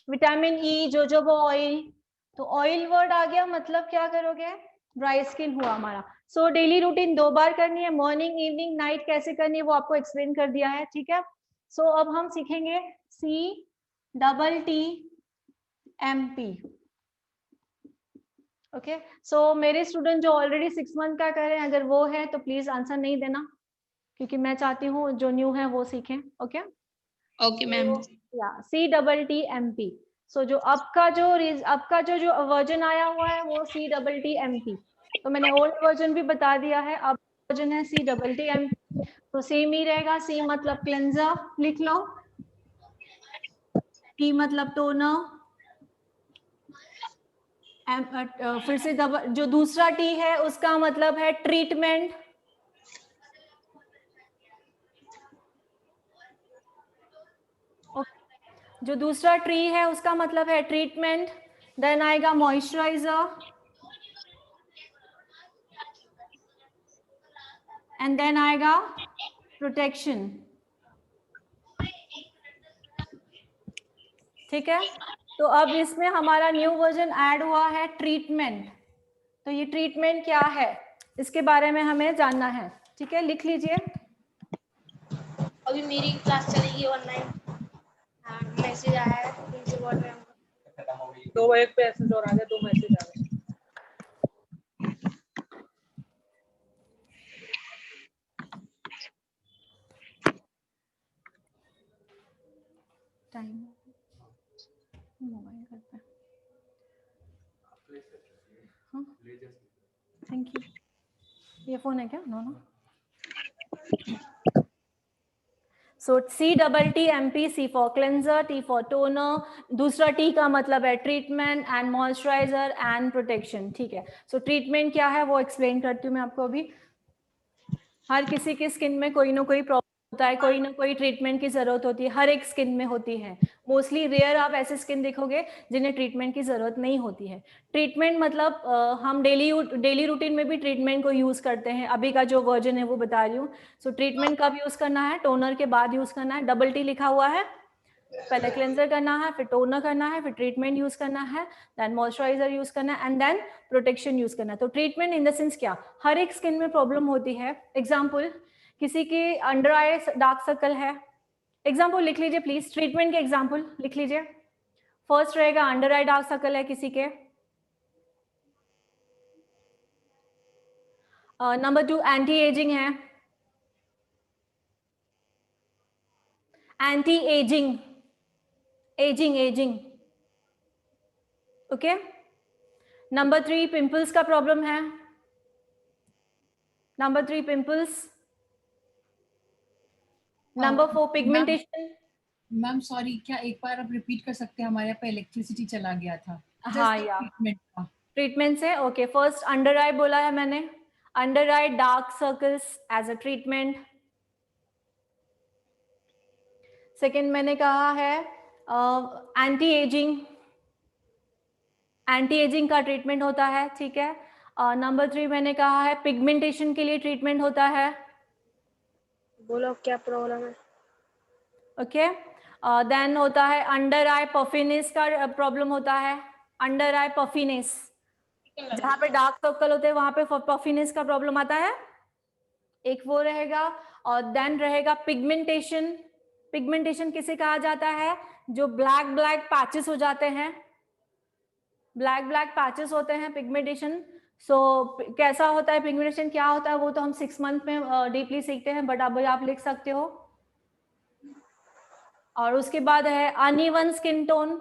Vitamin E, jojoba oil, तो ऑयल वर्ड आ गया, मतलब क्या करोगे, ड्राई स्किन हुआ हमारा। सो डेली रूटीन 2 बार करनी है, मॉर्निंग इवनिंग नाइट, कैसे करनी है वो आपको एक्सप्लेन कर दिया है, ठीक है। सो अब हम सीखेंगे CTTMP। ओके, सो मेरे स्टूडेंट जो ऑलरेडी 6 मंथ का कर रहे हैं, अगर वो है तो प्लीज आंसर नहीं देना, क्योंकि मैं चाहती हूँ जो न्यू है वो सीखें। Okay okay ma'am. या CTTMP। सो जो आपका जो वर्जन आया हुआ है वो CTTMP, तो मैंने ओल्ड वर्जन भी बता दिया है, अब वर्जन है CTTMP, तो सेम ही रहेगा। C मतलब क्लेंजर लिख लो, T मतलब टोनर, फिर से जो दूसरा T है उसका मतलब है ट्रीटमेंट, जो दूसरा ट्री है उसका मतलब है ट्रीटमेंट। देन आएगा मॉइस्चराइजर, एंड देन आएगा प्रोटेक्शन, ठीक है। तो अब इसमें हमारा न्यू वर्जन ऐड हुआ है ट्रीटमेंट, तो ये ट्रीटमेंट क्या है इसके बारे में हमें जानना है, ठीक है, लिख लीजिए। अभी मेरी क्लास चलेगी ऑनलाइन, हाँ मैसेज आया है उनसे बोल रहे हैं। 2 एक मैसेज और आ गया, 2 मैसेज आ गए। टाइम मोबाइल करते हैं, हाँ थैंक यू। ये फोन है क्या? No no. So CTTMP, C for cleanser, T for toner, दूसरा T का मतलब है treatment and moisturiser and protection, ठीक है। सो ट्रीटमेंट क्या है वो एक्सप्लेन करती हूँ मैं आपको अभी। हर किसी की स्किन में कोई ना कोई प्रॉब्लम होता है, कोई ना कोई ट्रीटमेंट की जरूरत होती है, हर एक स्किन में होती है। मोस्टली रेयर आप ऐसे स्किन देखोगे जिन्हें ट्रीटमेंट की जरूरत नहीं होती है। ट्रीटमेंट मतलब हम डेली रूटीन में भी ट्रीटमेंट को यूज करते हैं, अभी का जो वर्जन है वो बता रही हूँ। सो ट्रीटमेंट कब यूज करना है, टोनर के बाद यूज करना है, डबल T लिखा हुआ है, पहले क्लेंजर करना है, फिर टोनर करना है, फिर ट्रीटमेंट यूज करना है, देन मॉइस्चराइजर यूज करना है, एंड देन प्रोटेक्शन यूज करना है। तो ट्रीटमेंट इन द सेंस क्या, हर एक स्किन में प्रॉब्लम होती है। एग्जाम्पल, किसी की अंडर आई डार्क सर्कल है, एग्जाम्पल लिख लीजिए प्लीज, ट्रीटमेंट के एग्जाम्पल लिख लीजिए। फर्स्ट रहेगा अंडर आई डार्क सर्कल है किसी के, नंबर 2 एंटी एजिंग है, anti ageing, ageing, okay. Number 3 pimples का प्रॉब्लम है, number 3 pimples. Number 4 pigmentation. Ma'am sorry, क्या एक बार आप रिपीट कर सकते हैं, हमारे यहाँ पे इलेक्ट्रिसिटी चला गया था। हाँ या ट्रीटमेंट का, ट्रीटमेंट से, ओके। फर्स्ट अंडर आई बोला है मैंने, under eye dark circles as a treatment. Second मैंने कहा है एंटी एजिंग, एंटी एजिंग का ट्रीटमेंट होता है, ठीक है। नंबर 3 मैंने कहा है पिगमेंटेशन के लिए ट्रीटमेंट होता है। बोलो क्या प्रॉब्लम है। ओके, देन होता है अंडर आई पफिनेस का प्रॉब्लम होता है, अंडर आई पफिनेस, जहाँ पे डार्क सर्कल होते हैं वहां पे पफिनेस का प्रॉब्लम आता है, एक वो रहेगा। और देन रहेगा पिगमेंटेशन। पिगमेंटेशन किसे कहा जाता है, जो ब्लैक ब्लैक पैचेस हो जाते हैं, ब्लैक ब्लैक पैचेस होते हैं, पिगमेंटेशन। सो कैसा होता है पिगमेंटेशन, क्या होता है वो तो हम 6 मंथ में डीपली सीखते हैं, बट अब आप लिख सकते हो। और उसके बाद है अनइवन स्किन टोन,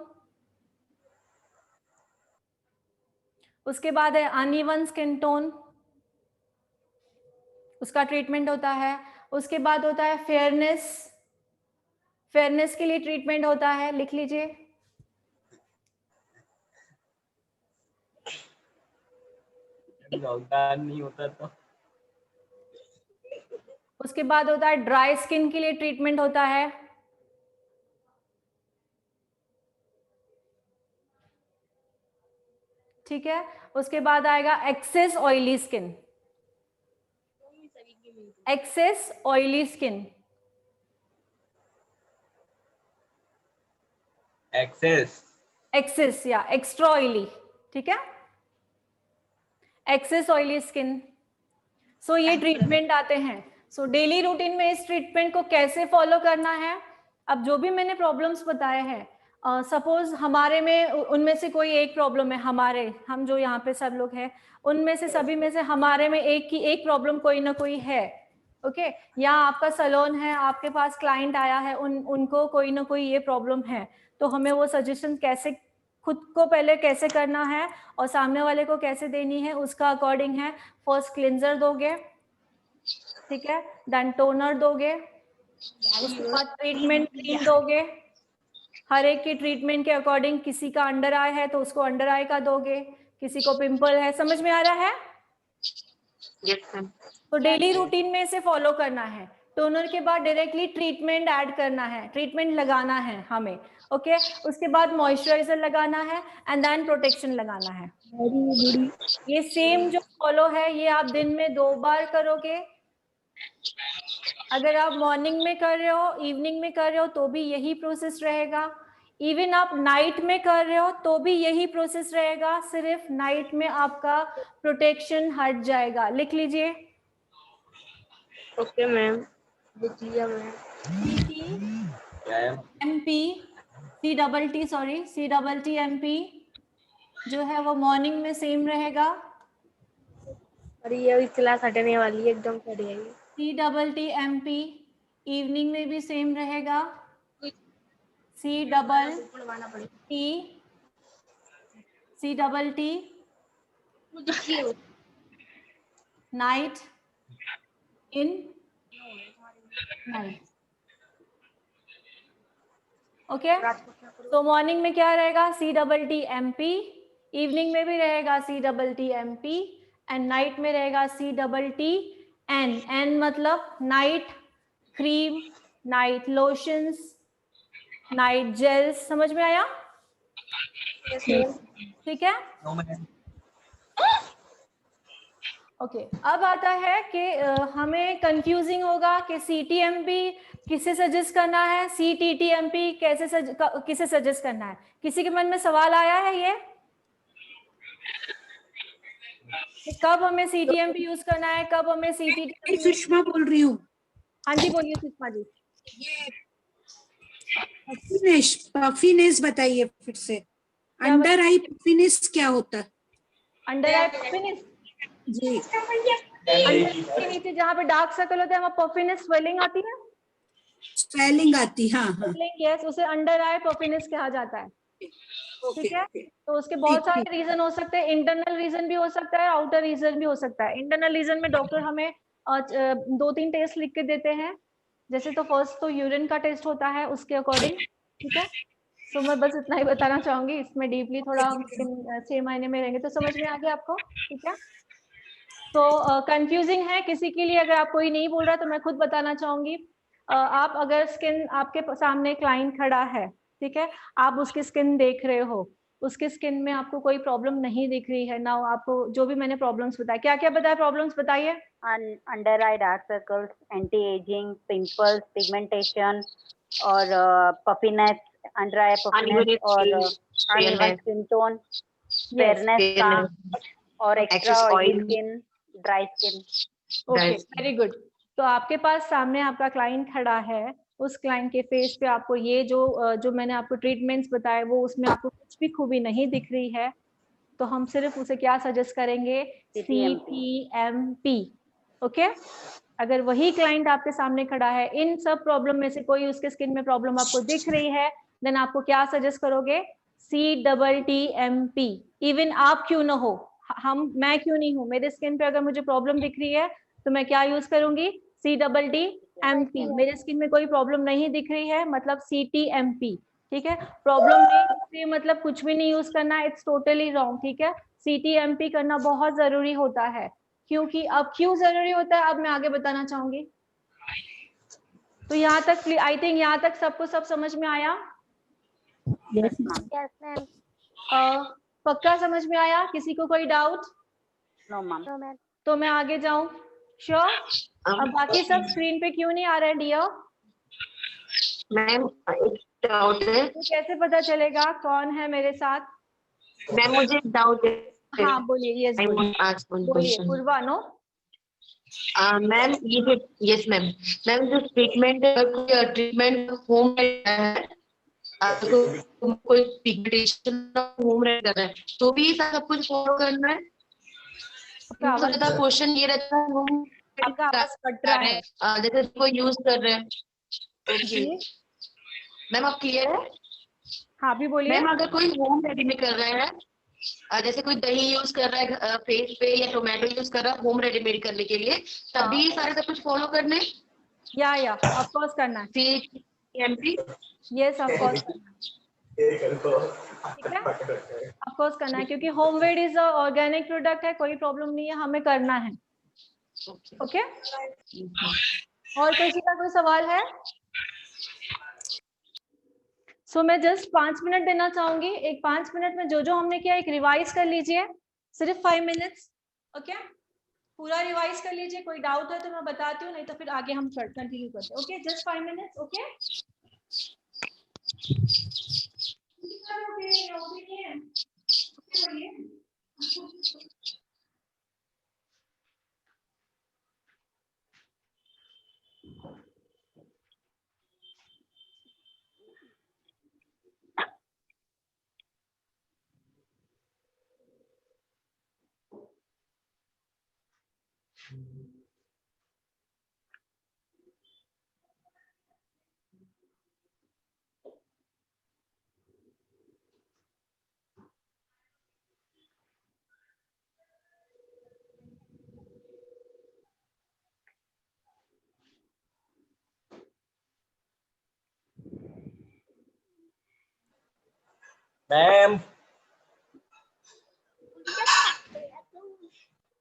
उसके बाद है अनइवन स्किन टोन, उसका ट्रीटमेंट होता है। उसके बाद होता है फेयरनेस, फेयरनेस के लिए ट्रीटमेंट होता है, लिख लीजिए। नहीं होता तो उसके बाद होता है ड्राई स्किन के लिए ट्रीटमेंट होता है, ठीक है। उसके बाद आएगा excess oily skin, excess oily skin, excess या एक्स्ट्रा ऑयली, ठीक है, एक्सेस ऑयली स्किन। सो ये ट्रीटमेंट आते हैं। सो डेली रूटीन में इस ट्रीटमेंट को कैसे फॉलो करना है, अब जो भी मैंने प्रॉब्लम्स बताए हैं, सपोज हमारे में उनमें से कोई एक प्रॉब्लम है, हम जो यहाँ पे सब लोग हैं उनमें से सभी में से हमारे में एक प्रॉब्लम कोई ना कोई है, ओके। या आपका सैलून है, आपके पास क्लाइंट आया है, उनको कोई ना कोई ये प्रॉब्लम है, तो हमें वो सजेशन कैसे खुद को पहले कैसे करना है और सामने वाले को कैसे देनी है उसका अकॉर्डिंग है। फर्स्ट क्लिंजर दोगे, ठीक है, देन टोनर दोगे, उसके बाद ट्रीटमेंट क्रीम दोगे, हर एक की ट्रीटमेंट के अकॉर्डिंग। किसी का अंडर आई है तो उसको अंडर आई का दोगे, किसी को पिंपल है, समझ में आ रहा है? Yes ma'am. तो डेली रूटीन में इसे फॉलो करना है। टोनर के बाद डायरेक्टली ट्रीटमेंट ऐड करना है, ट्रीटमेंट लगाना है हमें, ओके। उसके बाद मॉइस्चराइजर लगाना है एंड देन प्रोटेक्शन लगाना है। ये सेम जो फॉलो है ये आप दिन में 2 बार करोगे। अगर आप मॉर्निंग में कर रहे हो, इवनिंग में कर रहे हो तो भी यही प्रोसेस रहेगा। इवन आप नाइट में कर रहे हो तो भी यही प्रोसेस रहेगा, सिर्फ नाइट में आपका प्रोटेक्शन हट जाएगा। लिख लीजिए। ओके मैम, लिख लिया मैम। CTMP जो है वो मॉर्निंग में सेम रहेगा। अरे ये क्लास हटने वाली है, एकदम हट जाएगी। CTTMP इवनिंग में भी सेम रहेगा। CTT night in night, okay. तो मॉर्निंग में क्या रहेगा? CTTMP, इवनिंग में भी रहेगा CTTMP एंड नाइट में रहेगा CTTN। N मतलब night cream, night lotions, night gels. समझ में आया? ठीक है, ओके। अब आता है कि हमें कंफ्यूजिंग होगा कि CTMP किसे सजेस्ट करना है, CTTMP किसे सजेस्ट करना है। किसी के मन में सवाल आया है ये कि कब हमें CTMP यूज करना है, कब हमें CTTMP? सुषमा बोल रही हूँ। हाँ जी, बोलिए सुषमा जी। ये पफीनेस बताइए फिर से। अंडर आई पफीनेस क्या होता है? अंडर आई पफीनेस जी, के नीचे जहाँ पे डार्क सर्कल होता है वहाँ पफीनेस स्वेलिंग आती है, स्वेलिंग आती, हाँ हाँ, यस, उसे अंडर आई पफीनेस कहा जाता है, ठीक है। तो उसके बहुत सारे रीजन हो सकते हैं, इंटरनल रीजन भी हो सकता है, आउटर रीजन भी हो सकता है। इंटरनल रीजन में डॉक्टर हमें 2-3 टेस्ट लिख के देते हैं। जैसे तो फर्स्ट तो यूरिन का टेस्ट होता है उसके अकॉर्डिंग, ठीक है। तो मैं बस इतना ही बताना चाहूंगी, इसमें डीपली थोड़ा 6 महीने में रहेंगे तो समझ में आ गया आपको, ठीक है। तो कंफ्यूजिंग है किसी के लिए, अगर आप कोई नहीं बोल रहा तो मैं खुद बताना चाहूंगी। आप अगर स्किन, आपके सामने क्लाइंट खड़ा है, ठीक है, आप उसकी स्किन देख रहे हो, उसके स्किन में आपको कोई प्रॉब्लम नहीं दिख रही है ना, आपको जो भी मैंने प्रॉब्लम्स बताया, क्या क्या बताया प्रॉब्लम्स बताइए? Under eye dark circles, anti ageing, pimples, pigmentation और पफीनेस, अंडर आई पफीनेस और अनइवन स्किन टोन, फेयरनेस का और extra oily skin, dry skin. Okay, very good. तो आपके पास सामने आपका क्लाइंट खड़ा है, उस क्लाइंट के फेस पे आपको ये जो मैंने आपको ट्रीटमेंट्स बताए वो उसमें आपको कुछ भी खूबी नहीं दिख रही है, तो हम सिर्फ उसे क्या सजेस्ट करेंगे? CTMP, okay. अगर वही क्लाइंट आपके सामने खड़ा है, इन सब प्रॉब्लम में से कोई उसके स्किन में प्रॉब्लम आपको दिख रही है, देन आपको क्या सजेस्ट करोगे? CTTMP। इवन आप क्यों ना हो, मैं क्यों नहीं हूँ, मेरे स्किन पे अगर मुझे प्रॉब्लम दिख रही है तो मैं क्या यूज करूंगी? CTTMP। मेरे स्किन में कोई प्रॉब्लम नहीं दिख रही है मतलब CTMP, ठीक है। प्रॉब्लम नहीं दिख रही है मतलब कुछ भी नहीं यूज करना, इट्स टोटली रॉन्ग, ठीक है। CTMP करना बहुत जरूरी होता है, क्योंकि अब क्यों जरूरी होता है अब मैं आगे बताना चाहूंगी। तो यहाँ तक आई थिंक यहाँ तक सबको सब समझ में आया? Yes ma'am. पक्का समझ में आया? किसी को कोई डाउट? No ma'am. तो मैं आगे जाऊं? श्योर? अब बाकी सब स्क्रीन पे क्यों नहीं आ रहा है डियर? मैम डाउट है। तो कैसे पता चलेगा कौन है मेरे साथ? मैम मुझे डाउट है। हाँ बोलिए। यस बोलिए पूर्वा। नो मैम ये जो यस मैम जो ट्रीटमेंट होम है, कोई पिगमेंटेशन होम कर रहा है तो भी सब कुछ फॉलो करना है। क्वेश्चन ये रहता है होम आपका आवाज कट रहा है। जैसे कोई यूज कर रहे हैं। ओके मैम आप क्लियर है? हाँ भी बोलिए। मैम अगर कोई होम रेडी में कर रहे हैं, जैसे कोई दही यूज कर रहा है फेस पे या टोमेटो यूज कर रहा है होम रेडीमेड करने के लिए, तभी सारे सब कुछ फॉलो करने या ऑफ कोर्स करना है। CMP यस ऑफ कोर्स करना है। ठीक है ऑफ कोर्स करना है क्योंकि home made is organic product है, कोई प्रॉब्लम नहीं है, हमें करना है। ओके और किसी का कोई सवाल है? सो मैं जस्ट 5 मिनट देना चाहूंगी। एक 5 मिनट में जो जो हमने किया एक रिवाइज कर लीजिए, सिर्फ 5 मिनट्स। ओके पूरा रिवाइज कर लीजिए। कोई डाउट है तो मैं बताती हूँ, नहीं तो फिर आगे हम कंटिन्यू करते हैं। Okay just 5 minutes. Okay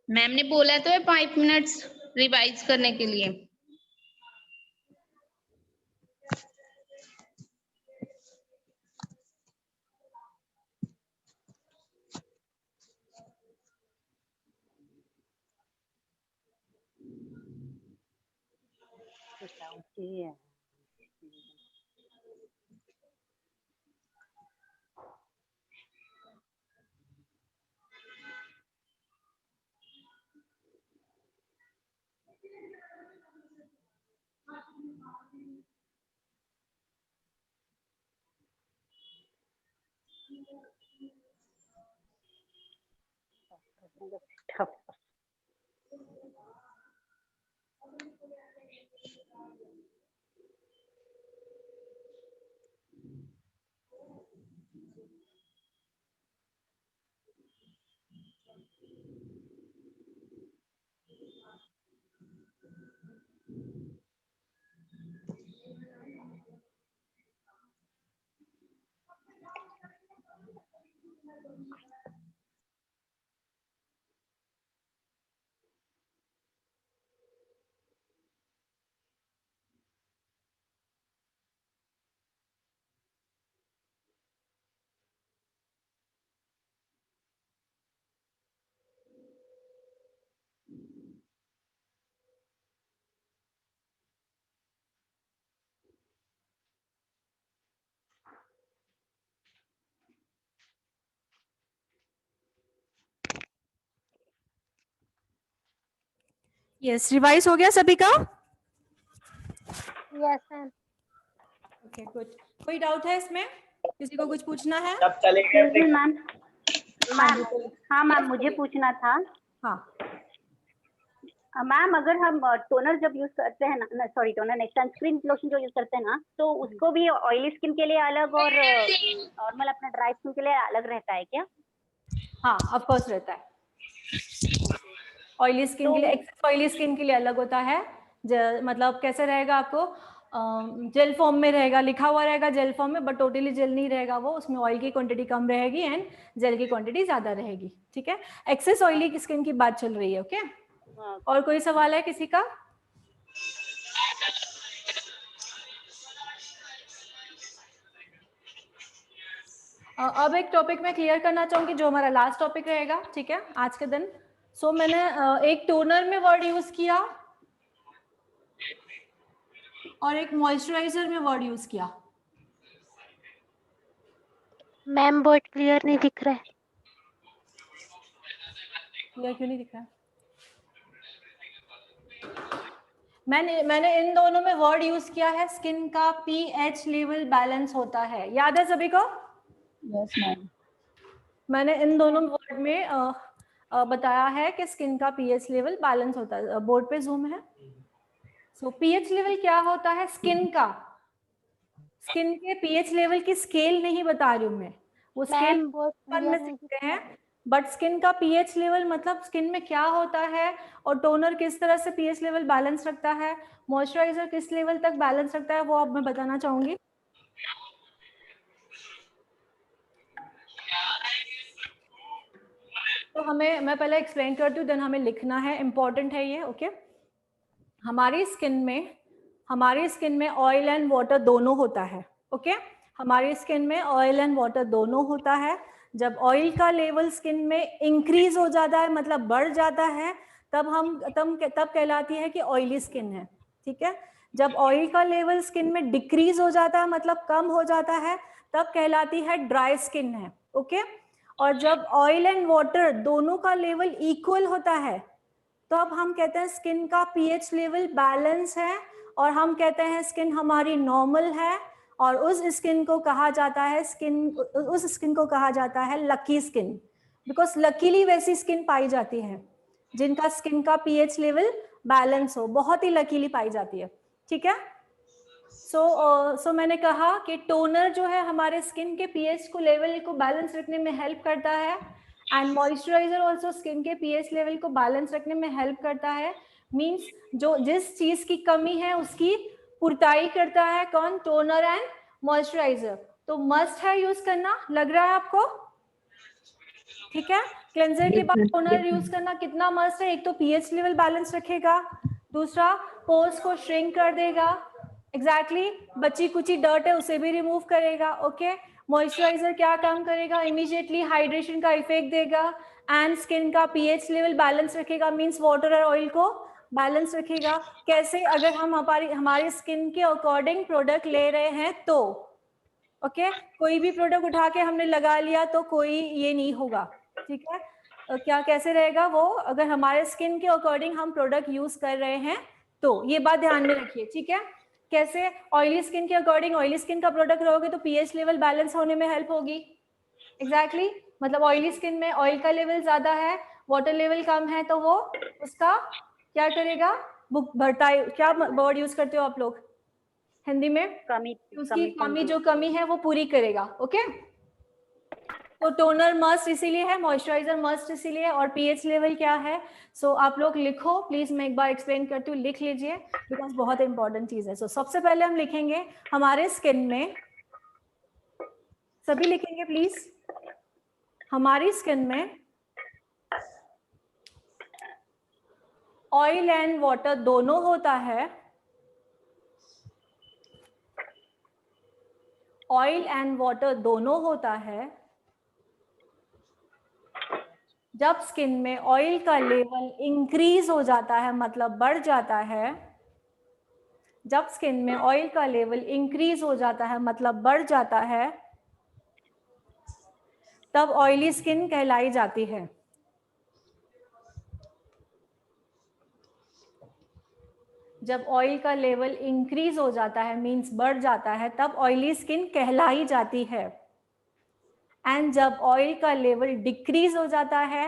ma'am ने बोला तो है 5 मिनट्स रिवाइज करने के लिए। यस रिवाइज हो गया सभी का? Yes ma'am. Okay good. कोई डाउट है इसमें? किसी को कुछ पूछना है? सब चलेंगे मैम। हाँ मैम मुझे पूछना था। हाँ मैम अगर हम टोनर जब यूज करते हैं ना, सॉरी टोनर नहीं, सनस्क्रीन लोशन जो यूज करते हैं ना, तो उसको भी ऑयली स्किन के लिए अलग और नॉर्मल अपना ड्राई स्किन के लिए अलग रहता है क्या? हाँ ऑफ कोर्स रहता है। ऑयली स्किन के लिए, एक्सेस ऑयली स्किन के लिए अलग होता है। मतलब कैसे रहेगा आपको, जेल फॉर्म में रहेगा, लिखा हुआ रहेगा जेल फॉर्म में, बट टोटली जेल नहीं रहेगा वो, उसमें ऑयल की क्वांटिटी कम रहेगी एंड जेल की क्वांटिटी ज्यादा रहेगी। ठीक है एक्सेस ऑयली स्किन की बात चल रही है। ओके और कोई सवाल है किसी का? अब एक टॉपिक मैं क्लियर करना चाहूंगी जो हमारा लास्ट टॉपिक रहेगा। ठीक है आज के दिन। सो मैंने एक टोनर में वर्ड यूज किया और एक मॉइस्चराइजर में वर्ड यूज किया। मैम बोर्ड क्लियर नहीं दिख रहा है। क्लियर क्यों नहीं दिख रहा है? मैंने इन दोनों में वर्ड यूज किया है, स्किन का पीएच लेवल बैलेंस होता है, याद है सभी को? Yes ma'am. मैंने इन दोनों वर्ड में बताया है कि स्किन का पीएच लेवल बैलेंस होता है। बोर्ड पे जूम है। सो पीएच लेवल क्या होता है? स्किन का, स्किन के पीएच लेवल की स्केल नहीं बता रही हूँ मैं, वो स्केल में सीखते हैं, बट स्किन का पीएच लेवल मतलब स्किन में क्या होता है और टोनर किस तरह से पीएच लेवल बैलेंस रखता है, मॉइस्चराइजर किस लेवल तक बैलेंस रखता है, वो अब मैं बताना चाहूंगी। तो मैं पहले एक्सप्लेन करती हूँ, देन हमें लिखना है, इंपॉर्टेंट है ये। ओके, हमारी स्किन में ऑयल एंड वाटर दोनों होता है। ओके, हमारी स्किन में ऑयल एंड वाटर दोनों होता है। जब ऑयल का लेवल स्किन में इंक्रीज हो जाता है, मतलब बढ़ जाता है, तब कहलाती है कि ऑयली स्किन है। ठीक है, जब ऑयल का लेवल स्किन में डिक्रीज हो जाता है, मतलब कम हो जाता है, तब कहलाती है ड्राई स्किन है। ओके, और जब ऑयल एंड वाटर दोनों का लेवल इक्वल होता है, तो अब हम कहते हैं स्किन का पीएच लेवल बैलेंस है, और हम कहते हैं स्किन हमारी नॉर्मल है, और उस स्किन को कहा जाता है लकी स्किन, बिकॉज लकीली वैसी स्किन पाई जाती है जिनका स्किन का पीएच लेवल बैलेंस हो, बहुत ही लकीली पाई जाती है। ठीक है, सो मैंने कहा कि टोनर जो है हमारे स्किन के पीएच को लेवल को बैलेंस रखने में हेल्प करता है, एंड मॉइस्चराइजर ऑल्सो स्किन के पीएच लेवल को बैलेंस रखने में हेल्प करता है। मींस जो जिस चीज की कमी है उसकी पूर्ताई करता है कौन? Toner and moisturiser. तो मस्ट है यूज करना, लग रहा है आपको? ठीक है, क्लेंजर के बाद टोनर यूज करना कितना मस्ट है? एक तो पीएच लेवल बैलेंस रखेगा, दूसरा पोर्स को श्रिंक कर देगा, एग्जैक्टली बची कुची डर्ट है उसे भी रिमूव करेगा। ओके, मॉइस्चराइजर क्या काम करेगा? इमीडिएटली हाइड्रेशन का इफेक्ट देगा, एंड स्किन का पीएच लेवल बैलेंस रखेगा, मींस वाटर और ऑयल को बैलेंस रखेगा। कैसे? अगर हम हमारी स्किन के अकॉर्डिंग प्रोडक्ट ले रहे हैं तो ओके, कोई भी प्रोडक्ट उठा के हमने लगा लिया तो कोई ये नहीं होगा। ठीक है, क्या कैसे रहेगा वो? अगर हमारे स्किन के अकॉर्डिंग हम प्रोडक्ट यूज कर रहे हैं तो ये बात ध्यान में रखिए। ठीक है, कैसे? ऑयली स्किन के अकॉर्डिंग ऑयली स्किन का प्रोडक्ट रहोगे तो पीएच लेवल बैलेंस होने में हेल्प होगी। एग्जैक्टली मतलब ऑयली स्किन में ऑयल का लेवल ज्यादा है, वाटर लेवल कम है, तो वो उसका क्या करेगा? भरताई, क्या वर्ड यूज करते हो आप लोग हिंदी में? कमी, उसकी कमी जो कमी है वो पूरी करेगा। ओके, तो टोनर मस्ट इसीलिए है, मॉइस्चराइजर मस्ट इसीलिए, और पीएच लेवल क्या है? सो आप लोग लिखो प्लीज, मैं एक बार एक्सप्लेन करती हूँ, लिख लीजिए बिकॉज बहुत इंपॉर्टेंट चीज है। सो सबसे पहले हम लिखेंगे हमारे स्किन में, सभी लिखेंगे प्लीज, हमारी स्किन में ऑयल एंड वाटर दोनों होता है, ऑयल एंड वाटर दोनों होता है। जब स्किन में ऑयल का लेवल इंक्रीज हो जाता है, मतलब बढ़ जाता है, जब स्किन में ऑयल का लेवल इंक्रीज हो जाता है मतलब बढ़ जाता है, तब ऑयली स्किन कहलाई जाती है। जब ऑयल का लेवल इंक्रीज हो जाता है मींस बढ़ जाता है, तब ऑयली स्किन कहलाई जाती है। एंड जब ऑयल का लेवल डिक्रीज हो जाता है,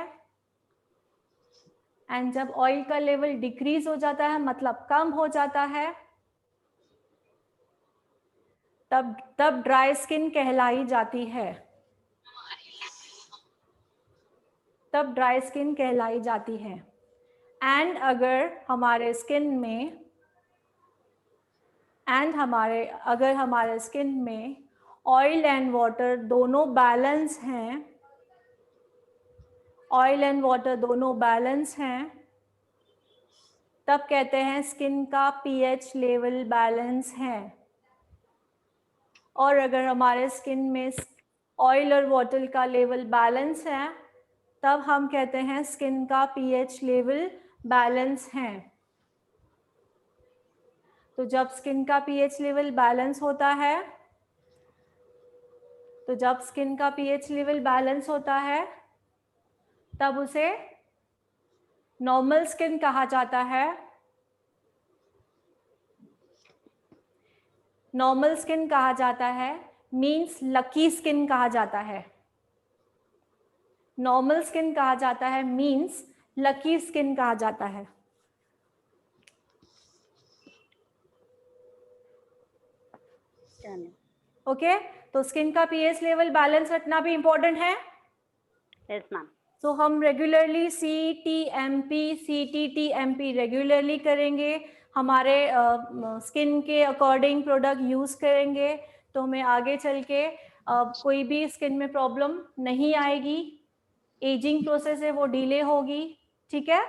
एंड जब ऑयल का लेवल डिक्रीज हो जाता है मतलब कम हो जाता है, तब ड्राई स्किन कहलाई जाती है। तब ड्राई स्किन कहलाई जाती है। एंड अगर हमारे स्किन में ऑयल एंड वाटर दोनों बैलेंस हैं, ऑयल एंड वाटर दोनों बैलेंस हैं, तब कहते हैं स्किन का पीएच लेवल बैलेंस है। और अगर हमारे स्किन में ऑयल और वाटर का लेवल बैलेंस है, तब हम कहते हैं स्किन का पीएच लेवल बैलेंस है। तो जब स्किन का पीएच लेवल बैलेंस होता है तो जब स्किन का पीएच लेवल बैलेंस होता है तब उसे नॉर्मल स्किन कहा जाता है। नॉर्मल स्किन कहा जाता है मीन्स लकी स्किन कहा जाता है। नॉर्मल स्किन कहा जाता है मीन्स लकी स्किन कहा जाता है। ओके, तो स्किन का पीएच लेवल बैलेंस रखना भी इंपॉर्टेंट है। Yes ma'am. तो हम रेगुलरली CTMP CTTMP रेगुलरली करेंगे, हमारे स्किन के अकॉर्डिंग प्रोडक्ट यूज़ करेंगे तो हमें आगे चल के कोई भी स्किन में प्रॉब्लम नहीं आएगी। एजिंग प्रोसेस है वो डिले होगी, ठीक है।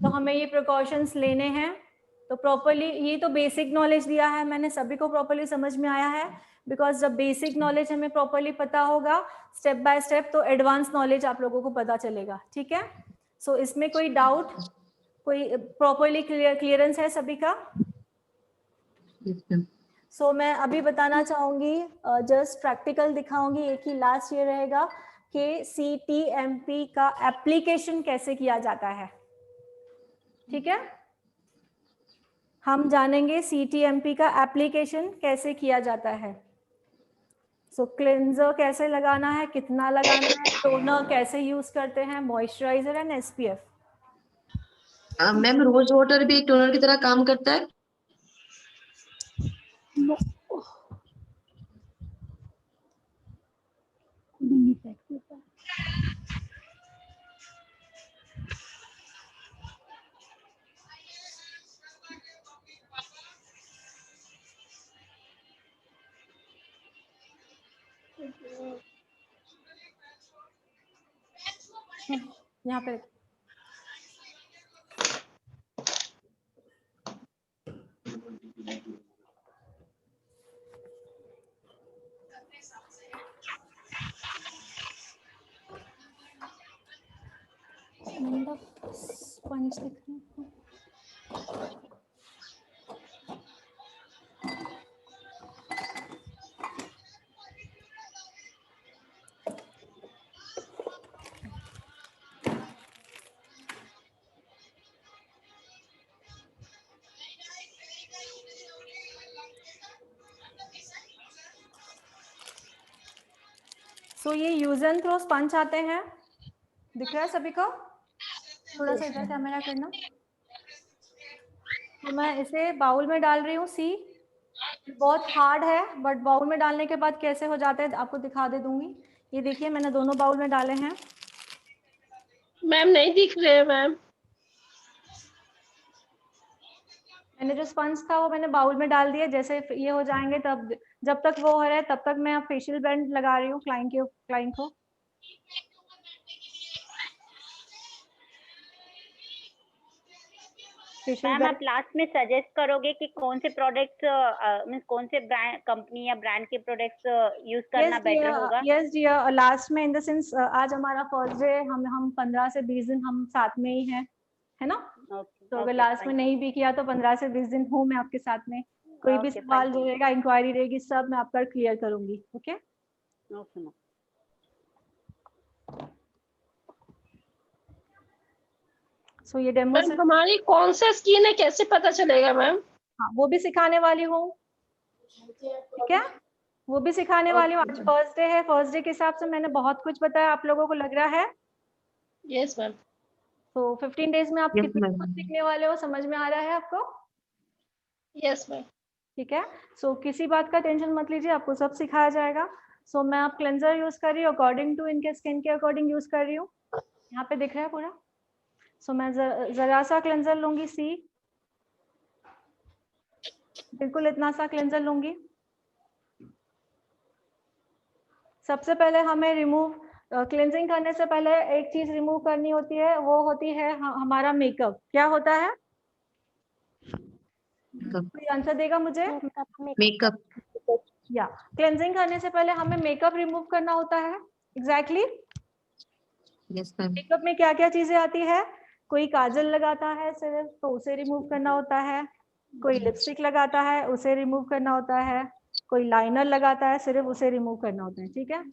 तो हमें ये प्रिकॉशंस लेने हैं। तो प्रॉपरली, ये तो बेसिक नॉलेज दिया है मैंने, सभी को प्रॉपरली समझ में आया है। बिकॉज जब बेसिक नॉलेज हमें प्रॉपरली पता होगा स्टेप बाय स्टेप, तो एडवांस नॉलेज आप लोगों को पता चलेगा, ठीक है। सो इसमें कोई डाउट, कोई प्रॉपरली क्लियरेंस है सभी का? सो मैं अभी बताना चाहूंगी, जस्ट प्रैक्टिकल दिखाऊंगी। एक ही लास्ट ये रहेगा कि CTMP का एप्लीकेशन कैसे किया जाता है, ठीक है। हम जानेंगे CTMP का एप्लीकेशन कैसे किया जाता है। सो क्लेंजर कैसे लगाना है, कितना लगाना है, टोनर कैसे यूज करते हैं, moisturiser and SPF। Ma'am rose water भी एक टोनर की तरह काम करता है? यहाँ पे स्पंज दिख रहा है। सो ये यूज एंड थ्रो स्पंज आते हैं, दिख रहा है सभी को? थोड़ा सा इधर कैमरा करना। तो मैं इसे बाउल में डाल रही हूँ। सी, बहुत हार्ड है बट बाउल में डालने के बाद कैसे हो जाता है आपको दिखा दे दूंगी। ये देखिए मैंने दोनों बाउल में डाले हैं। मैम नहीं दिख रहे हैं मैम। मैंने जो स्पंज था वो मैंने बाउल में डाल दिया। जैसे ये हो जाएंगे तब, जब तक वो हो रहा है तब तक मैं फेशियल बैंड लगा रही हूँ क्लाइंट को। मैम आप लास्ट में सजेस्ट करोगे कि कौन से प्रोडक्ट्स मींस कौन से ब्रांड कंपनी या ब्रांड के प्रोडक्ट्स यूज करना बेटर होगा? यस जी, लास्ट में इन द सेंस आज हमारा फर्स्ट डे, हम 15 से 20 दिन हम साथ में ही हैं, है ना। तो अगर लास्ट में नहीं भी किया तो 15 से 20 दिन हूँ मैं आपके साथ में। कोई भी सवाल रहेगा, इंक्वायरी रहेगी, सब मैं आपका क्लियर करूंगी। Okay okay. सो ये डेमो हमारी कौन सा स्किन है कैसे पता चलेगा मैम? हाँ, वो भी सिखाने वाली हूँ, ठीक है, वो भी सिखाने वाली हूँ। आज फर्स्ट डे है, फर्स्ट डे के हिसाब से मैंने बहुत कुछ बताया, आप लोगों को लग रहा है? Yes ma'am. तो 15 डेज में आप कितना कुछ सीखने वाले हो, समझ में आ रहा है आपको? Yes ma'am. ठीक है। सो किसी बात का टेंशन मत लीजिए, आपको सब सिखाया जाएगा। सो मैं आप क्लेंजर यूज कर रही हूँ, अकॉर्डिंग टू इनके स्किन के अकॉर्डिंग यूज कर रही हूँ। यहाँ पे दिख रहा है पूरा। सो मैं जरा सा क्लेंजर लूंगी, सी बिल्कुल इतना सा क्लेंजर लूंगी। सबसे पहले हमें रिमूव, क्लेंजिंग करने से पहले एक चीज रिमूव करनी होती है, वो होती है हमारा मेकअप। क्या होता है? कोई आंसर देगा मुझे? मेकअप। या क्लेंजिंग करने से पहले हमें मेकअप रिमूव करना होता है। एग्जैक्टली। Yes ma'am. मेकअप में क्या क्या चीजें आती है? कोई काजल लगाता है सिर्फ तो उसे रिमूव करना होता है, कोई लिपस्टिक लगाता है उसे रिमूव करना होता है, कोई लाइनर लगाता है, सिर्फ उसे रिमूव करना होता है, ठीक है।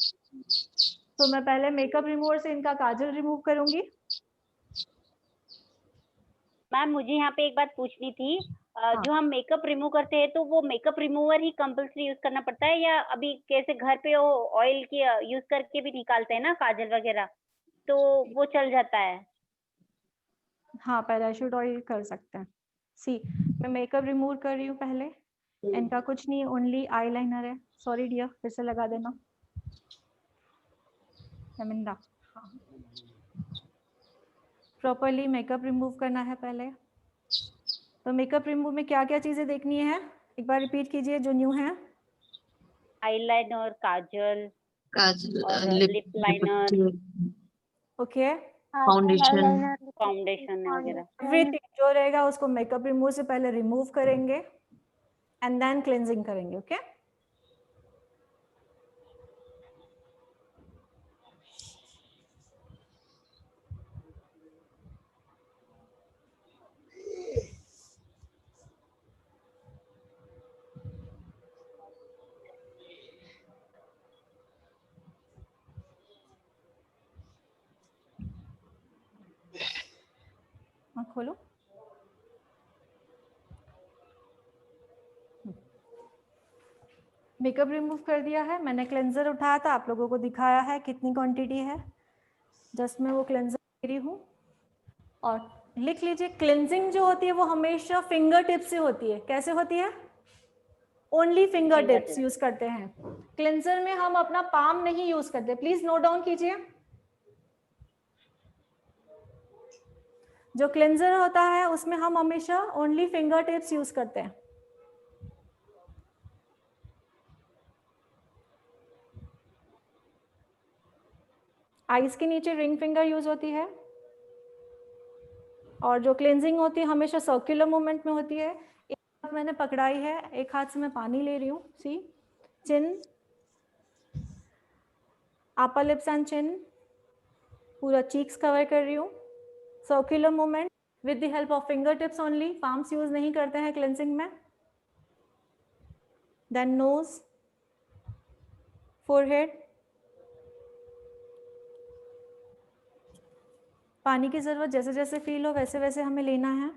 तो मैं पहले मेकअप रिमूवर से इनका काजल रिमूव करूंगी। मैम मुझे यहाँ पे एक बात पूछनी थी, जो हम मेकअप रिमूव करते हैं तो वो मेकअप रिमूवर ही कंपल्सरी यूज करना पड़ता है, या अभी कैसे घर पे वो ऑयल की यूज करके भी निकालते हैं ना काजल वगैरह, तो वो चल जाता है? हाँ, पैराशूट ऑयल कर सकते हैं। सी, मैं मेकअप रिमूव कर रही हूँ पहले। इनका कुछ नहीं, ओनली आई लाइनर है। सॉरी डियर, फिर से लगा देना शर्मिंदा। प्रॉपरली मेकअप रिमूव करना है पहले। तो मेकअप रिमूव में क्या क्या चीजें देखनी है, एक बार रिपीट कीजिए जो न्यू है। आईलाइनर, काजल, और lip lip liner, okay, foundation foundation वगैरह, एवरीथिंग जो रहेगा उसको मेकअप रिमूव से पहले रिमूव करेंगे एंड देन क्लेंजिंग करेंगे। ओके, खोलो। मेकअप रिमूव कर दिया है मैंने, क्लेंजर उठाया था, आप लोगों को दिखाया है कितनी क्वांटिटी है, जस्ट मैं वो क्लेंजर ले रही हूँ। और लिख लीजिए, क्लेंजिंग जो होती है वो हमेशा फिंगर टिप से होती है। कैसे होती है? ओनली फिंगर टिप्स यूज करते हैं। क्लेंजर में हम अपना पाम नहीं यूज करते, प्लीज नोट डाउन कीजिए। जो क्लेंजर होता है उसमें हम हमेशा ओनली फिंगर टिप्स यूज करते हैं। आईज के नीचे रिंग फिंगर यूज होती है, और जो क्लेंजिंग होती है हमेशा सर्कुलर मूवमेंट में होती है। एक हाथ मैंने पकड़ाई है, एक हाथ से मैं पानी ले रही हूँ। सी, चिन, अपर लिप्स एंड चिन, पूरा चीक्स कवर कर रही हूँ। Circular movement with the help of finger tips only, palms use नहीं करते हैं क्लेंजिंग में। देन नोज, फोरहेड, पानी की जरूरत जैसे जैसे फील हो वैसे वैसे हमें लेना है।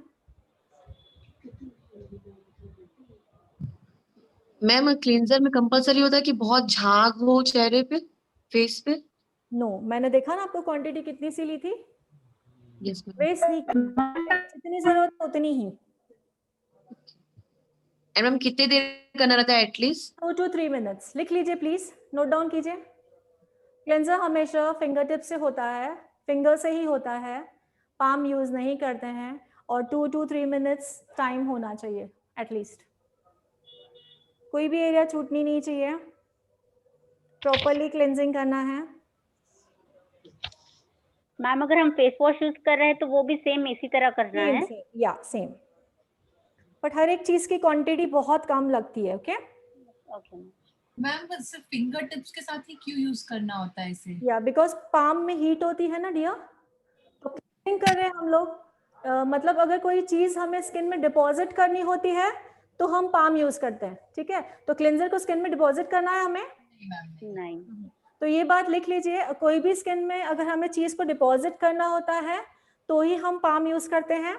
मैम क्लींजर में कंपलसरी होता है कि बहुत झाग हो चेहरे पे, फेस पे? नो, मैंने देखा ना आपको क्वांटिटी कितनी सी ली थी। Yes ma'am. वेस्ट नहीं करना, जितनी जरूरत है उतनी ही। एंड मैम कितने देर करना रहता है एटलीस्ट? 2 to 3 minutes. लिख लीजिए प्लीज, नोट डाउन कीजिए। क्लेंजर हमेशा फिंगर टिप से होता है, फिंगर से ही होता है, पाम यूज नहीं करते हैं, और 2 to 3 मिनट्स टाइम होना चाहिए एटलीस्ट। कोई भी एरिया छूटनी नहीं चाहिए, प्रॉपरली क्लेंजिंग करना है। मैम अगर हम फेस वॉश यूज कर रहे हैं तो वो भी सेम इसी तरह करना है? या सेम, बट हर एक चीज की क्वांटिटी बहुत कम लगती है। ओके मैम बस सिर्फ फिंगर टिप्स के साथ ही क्यों यूज करना होता है इसे? या बिकॉज पाम में हीट होती है ना डियर, तो क्लीनिंग कर रहे हैं हम लोग। मतलब अगर कोई चीज हमें स्किन में डिपॉजिट करनी होती है तो हम पाम यूज करते हैं, ठीक है। तो क्लेंजर को स्किन में डिपॉजिट करना है हमें नहीं। तो ये बात लिख लीजिए, कोई भी स्किन में अगर हमें चीज को डिपॉजिट करना होता है तो ही हम पाम यूज करते हैं,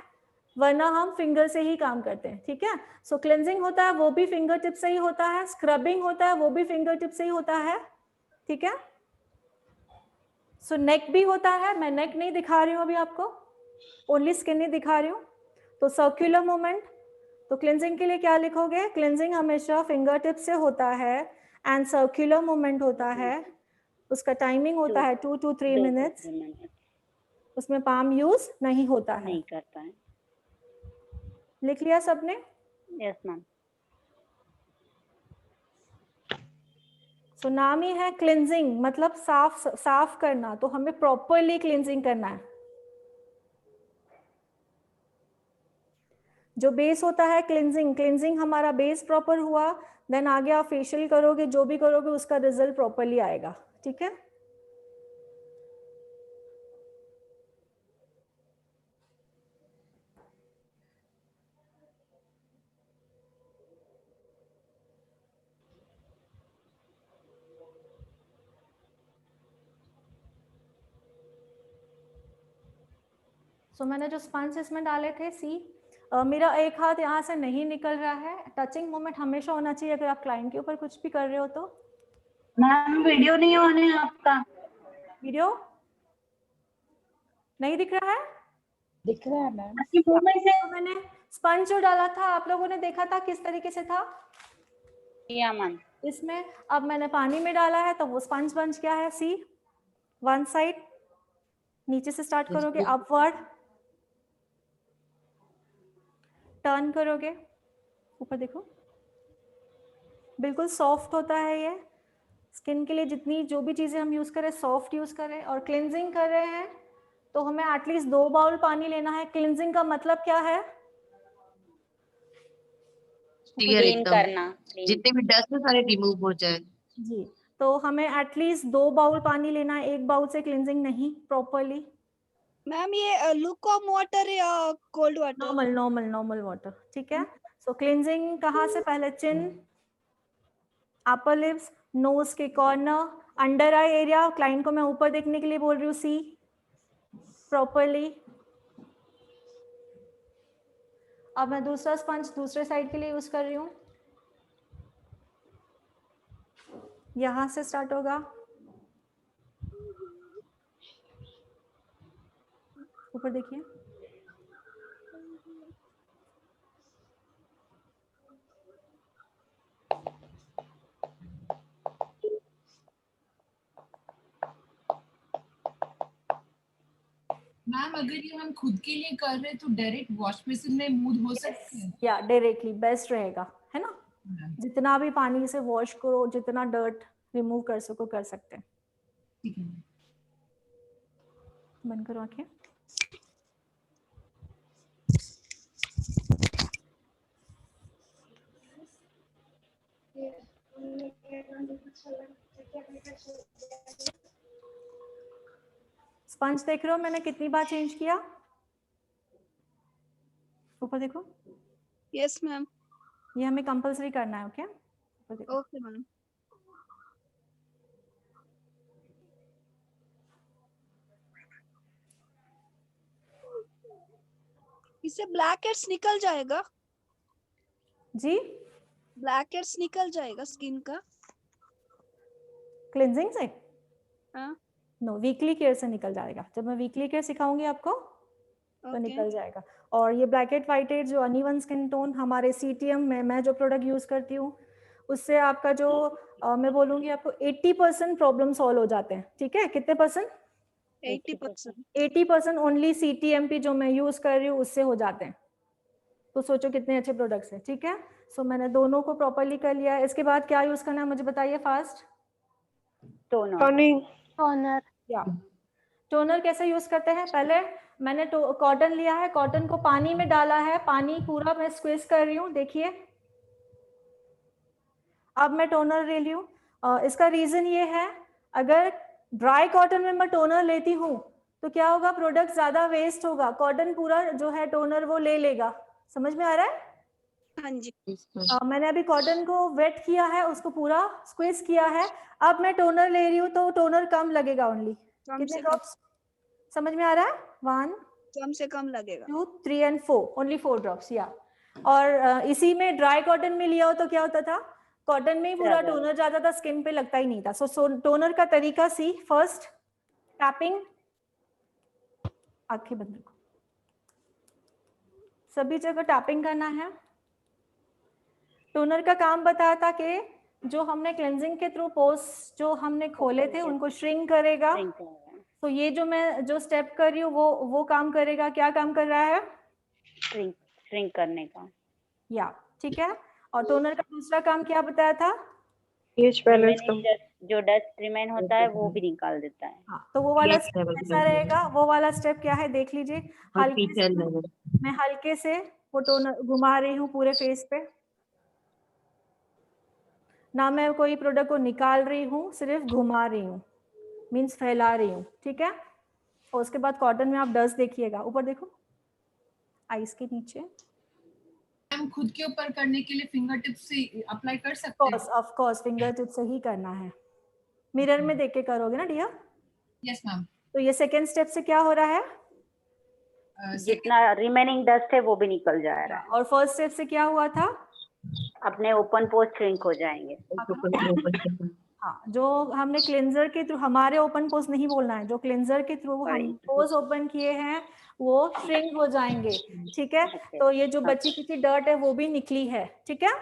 वरना हम फिंगर से ही काम करते हैं, ठीक है। सो क्लेंजिंग होता है वो भी फिंगर टिप से ही होता है, स्क्रबिंग होता है वो भी फिंगर टिप से ही होता है, ठीक है। सो नेक भी होता है, मैं नेक नहीं दिखा रही हूँ अभी आपको, ओनली स्किन ही दिखा रही हूँ। तो सर्कुलर मूवमेंट, तो क्लेंजिंग के लिए क्या लिखोगे? क्लेंजिंग हमेशा फिंगर टिप से होता है एंड सर्कुलर मूवमेंट होता है, उसका टाइमिंग होता है 2 to 3 मिनट्स, उसमें पाम यूज नहीं होता है। नहीं करता है। लिख लिया सबने? Yes ma'am. सो नाम ही है क्लेंजिंग, मतलब साफ करना, तो हमें प्रॉपरली क्लेंजिंग करना है। जो बेस होता है क्लेंजिंग हमारा बेस प्रॉपर हुआ, देन आगे आप फेशियल करोगे, जो भी करोगे उसका रिजल्ट प्रॉपरली आएगा, ठीक है। सो मैंने जो स्पंज इसमें डाले थे, सी मेरा एक हाथ यहाँ से नहीं निकल रहा है। टचिंग मोमेंट हमेशा होना चाहिए अगर आप क्लाइंट के ऊपर कुछ भी कर रहे हो तो। मैम वीडियो नहीं ऑन है आपका। वीडियो नहीं दिख रहा है? दिख रहा है मैम। तो मैंने स्पंज जो डाला था आप लोगों ने देखा था किस तरीके से था? या मैम। इसमें अब मैंने पानी में डाला है तो वो स्पंज बन गया है। सी वन साइड नीचे से स्टार्ट करोगे, अपवर्ड टर्न करोगे, ऊपर देखो, बिल्कुल सॉफ्ट होता है ये। स्किन के लिए जितनी जो भी चीजें हम यूज करें सॉफ्ट यूज करें। और क्लिनजिंग कर रहे हैं तो हमें एटलीस्ट 2 बाउल पानी लेना है। क्लिनजिंग का मतलब क्या है? क्लीन करना, जितने भी डस्ट है सारे रिमूव हो जाए। जी, तो हमें एटलीस्ट 2 बाउल पानी लेना है। 1 बाउल से क्लिनजिंग नहीं प्रॉपरली। मैम ये लुकवार्म वाटर या कोल्ड वाटर? नॉर्मल वाटर, ठीक है। सो क्लिनजिंग कहाँ से? पहले चिन, अपर लिप्स, नोज के corner, under eye area. Client को मैं ऊपर देखने के लिए बोल रही हूँ, सी प्रॉपरली। अब मैं दूसरा स्पंज दूसरे साइड के लिए यूज कर रही हूँ। यहां से स्टार्ट होगा, ऊपर देखिए, मैम अगर ये हम खुद के लिए कर रहे हैं तो डायरेक्ट वॉश बेसिन में मूव हो सकते हैं? या डायरेक्टली बेस्ट रहेगा, है ना। जितना भी पानी से वॉश करो, जितना डर्ट रिमूव कर सको कर सकते हैं। ठीक है, बंद करो आंखें। स्पंज देख रहे हो मैंने कितनी बार चेंज किया? ऊपर देखो। Yes ma'am. ये हमें कंपलसरी करना है, ओके? Okay ma'am. इससे ब्लैक हेड्स निकल जाएगा? जी, ब्लैक हेड्स निकल जाएगा स्किन का क्लिनजिंग से? हाँ। नो, वीकली केयर से निकल जाएगा। जब मैं वीकली केयर सिखाऊंगी आपको तो निकल जाएगा। और ये ब्लैक हेड व्हाइट हेड जो अनइवन स्किन टोन हमारे सीटीएम में मैं जो प्रोडक्ट यूज करती हूँ उससे आपका जो मैं बोलूंगी आपको 80% प्रॉब्लम सॉल्व हो जाते हैं। ठीक है, कितने परसेंट? 80%। 80% ओनली सीटीएमपी जो मैं यूज कर रही हूँ उससे हो जाते हैं। तो सोचो कितने अच्छे प्रोडक्ट्स हैं। ठीक है, सो मैंने दोनों को प्रॉपरली कर लिया है। इसके बाद क्या यूज करना है मुझे बताइए फास्ट। टोनर। या टोनर कैसे यूज करते हैं? पहले मैंने कॉटन लिया है, कॉटन को पानी में डाला है, पानी पूरा मैं स्क्वीज कर रही हूँ, देखिए। अब मैं टोनर ले ली हूँ। इसका रीजन ये है, अगर ड्राई कॉटन में मैं टोनर लेती हूँ तो क्या होगा, प्रोडक्ट ज्यादा वेस्ट होगा। कॉटन पूरा जो है टोनर वो ले लेगा। समझ में आ रहा है? हाँ जी। मैंने अभी कॉटन को वेट किया है, उसको पूरा स्क्वीज किया है। अब मैं टोनर ले रही हूँ तो टोनर कम लगेगा ओनली। कितने ड्रॉप्स? समझ में आ रहा है? 1 कम से कम लगेगा। 2 3 and 4 ओनली 4 ड्रॉप्स। या और इसी में ड्राई कॉटन में लिया हो तो क्या होता था, कॉटन में ही पूरा टोनर जाता था, स्किन पे लगता ही नहीं था। सो टोनर का तरीका सी, फर्स्ट टैपिंग, आंखें बंद रखो, सभी जगह टैपिंग करना है। टोनर का काम बताया था कि जो हमने क्लेंजिंग के थ्रू पोर्स जो हमने खोले थे उनको श्रिंक करेगा। तो ये जो मैं जो स्टेप कर रही हूँ वो काम करेगा। क्या काम कर रहा है? श्रिंक करने का। या ठीक है। और टोनर का दूसरा काम क्या बताया था? पीएच बैलेंस का। जो डस्ट रिमेन होता है वो भी निकाल देता है। हाँ, तो वो वाला स्टेप कैसा रहेगा? वो वाला स्टेप क्या है देख लीजिए। हल्के से मैं हल्के से वो टोनर घुमा रही हूँ पूरे फेस पे, ना मैं कोई प्रोडक्ट को निकाल रही हूँ, सिर्फ घुमा रही हूँ, मीन्स फैला रही हूँ। ठीक है। और उसके बाद कॉटन में आप डस्ट देखिएगा, ऊपर देखो, आईज के नीचे। हम खुद के ऊपर करने के लिए फिंगर टिप से अप्लाई कर सकते हैं? ऑफ कोर्स फिंगर टिप से ही करना है। मिरर में देख के करोगे ना डियर? Yes ma'am. तो ये सेकेंड स्टेप से क्या हो रहा है? जितना रिमेनिंग डस्ट है वो भी निकल जा रहा है। और फर्स्ट स्टेप से क्या हुआ था? अपने ओपन पोर्स श्रिंक हो जाएंगे। हाँ, जो हमने क्लेंजर के थ्रू, हमारे ओपन पोर्स नहीं बोलना है, जो क्लेंजर के थ्रू हम पोर्स ओपन किए हैं वो श्रिंक हो जाएंगे। ठीक है, तो ये जो बची कुछ डर्ट है वो भी निकली है। ठीक है,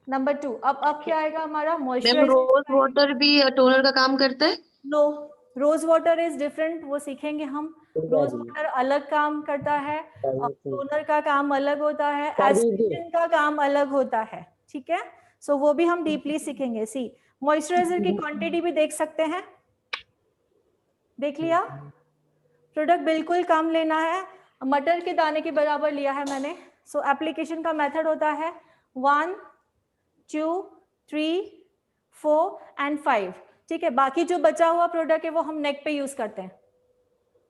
नंबर 2। अब क्या आएगा हमारा? मॉइस्चराइजर। रोज वाटर भी टोनर का काम करता है? No, rose water is different, वो सीखेंगे हम। रोज वाटर अलग काम करता है और टोनर का काम अलग होता है, एस्पिरिन का काम अलग होता है। ठीक है, सो वो भी हम डीपली सीखेंगे। सी, मॉइस्चराइजर की क्वांटिटी भी देख सकते हैं, देख लिया। प्रोडक्ट बिल्कुल कम लेना है, मटर के दाने के बराबर लिया है मैंने। सो एप्लीकेशन का मेथड होता है 1, 2, 3, 4 एंड 5। ठीक है, बाकी जो बचा हुआ प्रोडक्ट है वो हम नेक पे यूज करते हैं।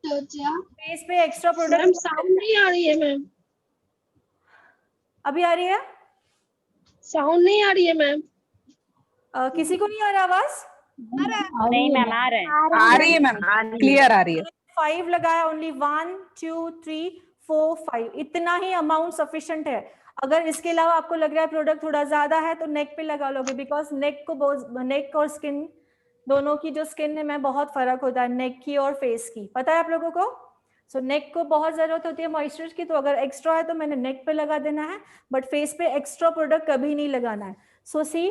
फेस पे एक्स्ट्रा प्रोडक्ट साउंड नहीं आ रही है मैम। अभी आ रही है? साउंड नहीं आ रही है मैम। किसी को नहीं आ रहा आवाज? नहीं मैम, आ रहे हैं। आ रही है मैम, क्लियर आ रही है। 5 लगाया, ओनली 1, 2, 3, 4, 5, इतना ही अमाउंट सफिशिएंट है। अगर इसके अलावा आपको लग रहा है प्रोडक्ट थोड़ा ज्यादा है तो नेक पे लगा लोगे, बिकॉज नेक और स्किन दोनों की जो स्किन है में बहुत फर्क होता है, नेक की और फेस की, पता है आप लोगों को। सो नेक को बहुत जरूरत होती है मॉइस्चर की, तो अगर एक्स्ट्रा है तो मैंने नेक पे लगा देना है, बट फेस पे एक्स्ट्रा प्रोडक्ट कभी नहीं लगाना है। सो सी,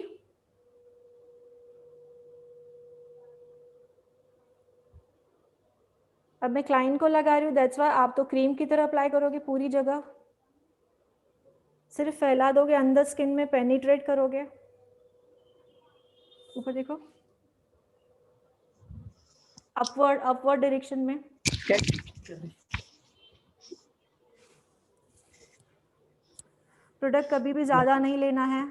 अब मैं क्लाइंट को लगा रही हूँ, दैट्स व्हाई आप तो क्रीम की तरह अप्लाई करोगे पूरी जगह, सिर्फ फैला दोगे, अंदर स्किन में पेनिट्रेट करोगे। ऊपर देखो, अपवर्ड डायरेक्शन में। प्रोडक्ट कभी भी ज्यादा नहीं लेना है,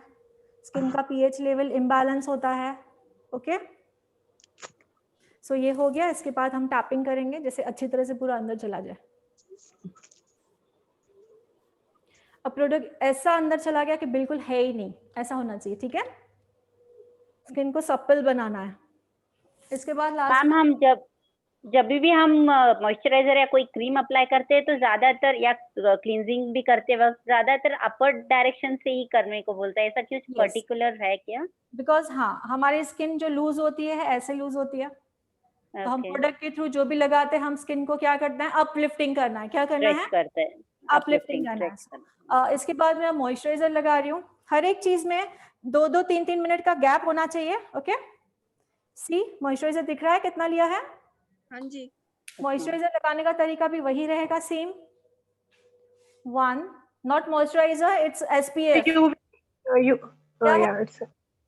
स्किन का पीएच लेवल इम्बैलेंस होता है। ओके, सो ये हो गया। इसके बाद हम टैपिंग करेंगे जैसे अच्छी तरह से पूरा अंदर चला जाए। अब प्रोडक्ट ऐसा अंदर चला गया कि बिल्कुल है ही नहीं, ऐसा होना चाहिए। ठीक है, स्किन को सप्पल बनाना है। इसके बाद लास्ट मैम, हम जब भी हम मॉइस्चराइजर या कोई क्रीम अप्लाई करते हैं तो ज्यादातर, या क्लींजिंग भी करते वक्त ज्यादातर अपर डायरेक्शन से ही करने को बोलता है, ऐसा कुछ पर्टिकुलर है क्या? बिकॉज हाँ, हमारी स्किन जो लूज होती है ऐसे लूज होती है, तो हम प्रोडक्ट के थ्रू जो भी लगाते हैं हम स्किन को क्या करते हैं, अपलिफ्टिंग करना है। क्या करना है? करते हैं, अपलिफ्टिंग करना है। इसके बाद मैं मॉइस्चराइजर लगा रही हूँ। हर एक चीज में 2-2, 3-3 मिनट का गैप होना चाहिए। ओके, सी, मॉइस्चराइजर दिख रहा है कितना लिया है? हाँ जी। मॉइस्चराइजर लगाने का तरीका भी वही रहेगा, same. 1, not moisturiser, it's SPF।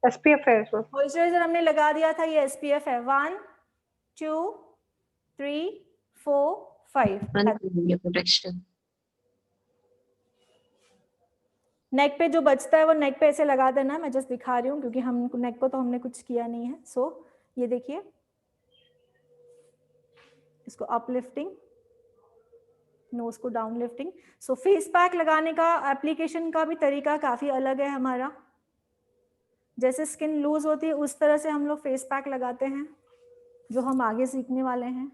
SPF है इसमें। मॉइस्चराइजर हमने लगा दिया था, ये SPF है। 1, 2, 3, 4, 5। प्रोटेक्शन। नेक पे जो बचता है वो नेक पे ऐसे लगा देना है। मैं जस्ट दिखा रही हूँ क्योंकि हम नेक को तो हमने कुछ किया नहीं है। सो ये देखिए, इसको अपलिफ्टिंग, नोज को डाउन लिफ्टिंग। सो फेस पैक लगाने का एप्लीकेशन का भी तरीका काफी अलग है हमारा। जैसे स्किन लूज होती है उस तरह से हम लोग फेस पैक लगाते हैं, जो हम आगे सीखने वाले हैं।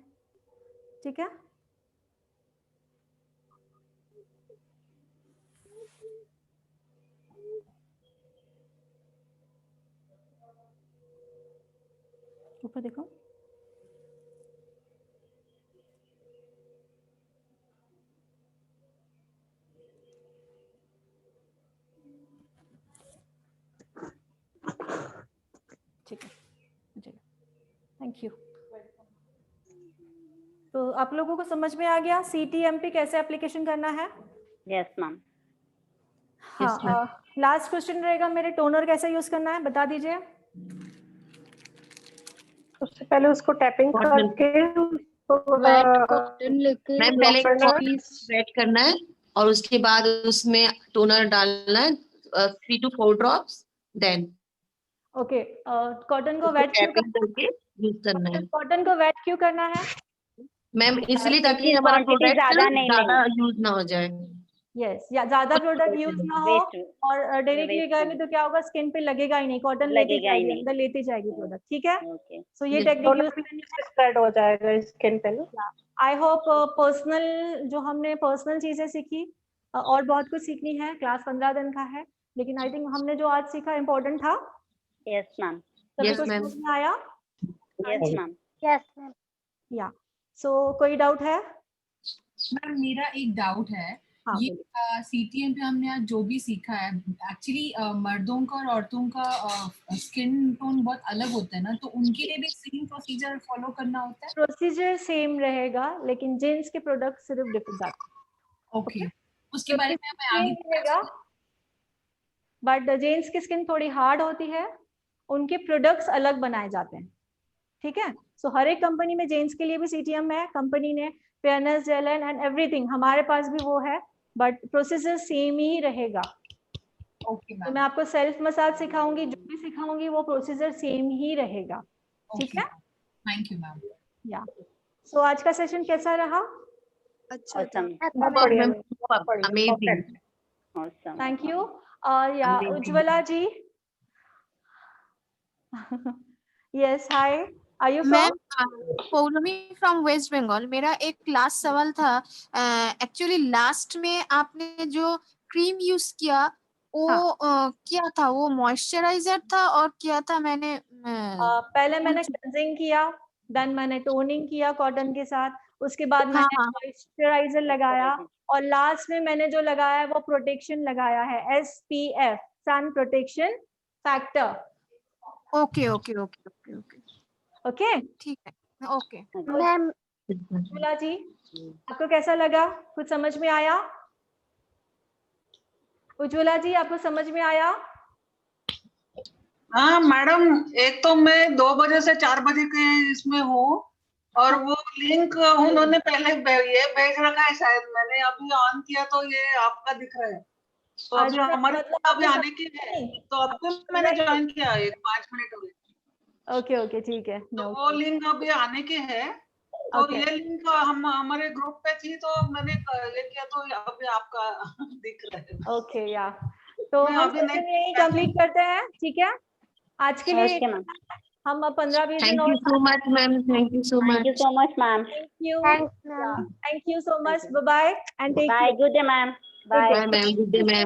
ठीक है, ऊपर देखो। ठीक है, थैंक यू। तो आप लोगों को समझ में आ गया CTMP कैसे एप्लीकेशन करना है? Yes ma'am. हाँ, लास्ट क्वेश्चन रहेगा मेरे, टोनर कैसे यूज करना है बता दीजिए। उससे पहले उसको टैपिंग करके मैम पहले वेट करना है और उसके बाद उसमें टोनर डालना है 3 to 4 drops. Then okay, cotton को वेट करके यूज करना है। कॉटन को वेट क्यों करना है मैम? इसलिए ताकि हमारा प्रोडक्ट ज्यादा यूज ना हो जाए। यस, या ज्यादा प्रोडक्ट यूज ना हो और डायरेक्टली लगाएंगे तो क्या होगा, स्किन पे लगेगा ही नहीं, कॉटन लेती जाएगी, अंदर लेती जाएगी प्रोडक्ट। ठीक है, सो ये टेक्निक यूज स्प्रेड हो जाएगा स्किन पे ना। आई होप पर्सनल जो हमने पर्सनल चीजें सीखी और बहुत कुछ सीखनी है, क्लास 15 दिन का है, लेकिन आई थिंक हमने जो आज सीखा इम्पोर्टेंट था। Yes ma'am. सभी Yes, को ma'am. समझ में आया? Yes ma'am. Yes ma'am. या सो कोई डाउट है? मैम मेरा एक डाउट है। हाँ, ये CTM पे हमने आज जो भी सीखा है, एक्चुअली मर्दों का और औरतों का स्किन टोन बहुत अलग होता है ना, तो उनके लिए भी सेम प्रोसीजर फॉलो करना होता है? प्रोसीजर सेम रहेगा, लेकिन जेंट्स के प्रोडक्ट सिर्फ डिफरेंट आते हैं। ओके, उसके बारे में मैं आगे रहेगा, बट जेंट्स की स्किन थोड़ी हार्ड होती है, उनके प्रोडक्ट्स अलग बनाए जाते हैं। ठीक है, सो हर एक कंपनी में जेंट्स के लिए भी CTM है, कंपनी ने फेयरनेस जेल एंड एवरीथिंग, हमारे पास भी वो है, बट प्रोसीजर सेम ही रहेगा। ओके तो मैं आपको सेल्फ मसाज सिखाऊंगी, जो भी सिखाऊंगी वो प्रोसीजर सेम ही रहेगा। ठीक है, थैंक यू मैम। या सो आज का सेशन कैसा रहा? अच्छा अमेजिंग, थैंक यू। और या Ujjwala ji, yes hi, are you ma'am Paulami from West Bengal. मेरा एक लास्ट सवाल था, एक्चुअली लास्ट में आपने जो क्रीम यूज किया वो क्या था? वो मॉइस्चराइजर था और क्या था? मैंने पहले मैंने क्लेंजिंग किया, देन मैंने टोनिंग किया कॉटन के साथ, उसके बाद मैंने मॉइस्चराइजर लगाया, और लास्ट में मैंने जो लगाया है वो प्रोटेक्शन लगाया है, SPF sun protection factor. Okay okay okay okay okay okay, ठीक है। Okay ma'am. उज्ज्वला जी, आपको कैसा लगा? कुछ समझ में आया? उज्ज्वला जी, आपको समझ में आया? हाँ मैडम, एक तो मैं 2 बजे से 4 बजे के इसमें हूँ, और वो लिंक उन्होंने पहले ये भेज रखा है, शायद मैंने अभी ऑन किया तो ये आपका दिख रहा है। तो अभी हमारे अभी आने की है, तो अभी मैंने ज्वाइन किया, 5 मिनट हो गए। ओके ओके ठीक है। तो वो लिंक अभी आने की है, तो ये लिंक हम हमारे ग्रुप पे थी, तो मैंने ये किया, तो अभी आपका दिख रहा है। ओके या तो हम सेशन यही कंप्लीट करते हैं। ठीक है, आज के लिए हम 15-20 दिन और। Thank you so much ma'am, thank you so much. Thank you so much ma'am. Thank you so much, bye bye and take care. Good day ma'am. Bye ma'am, good day ma'am.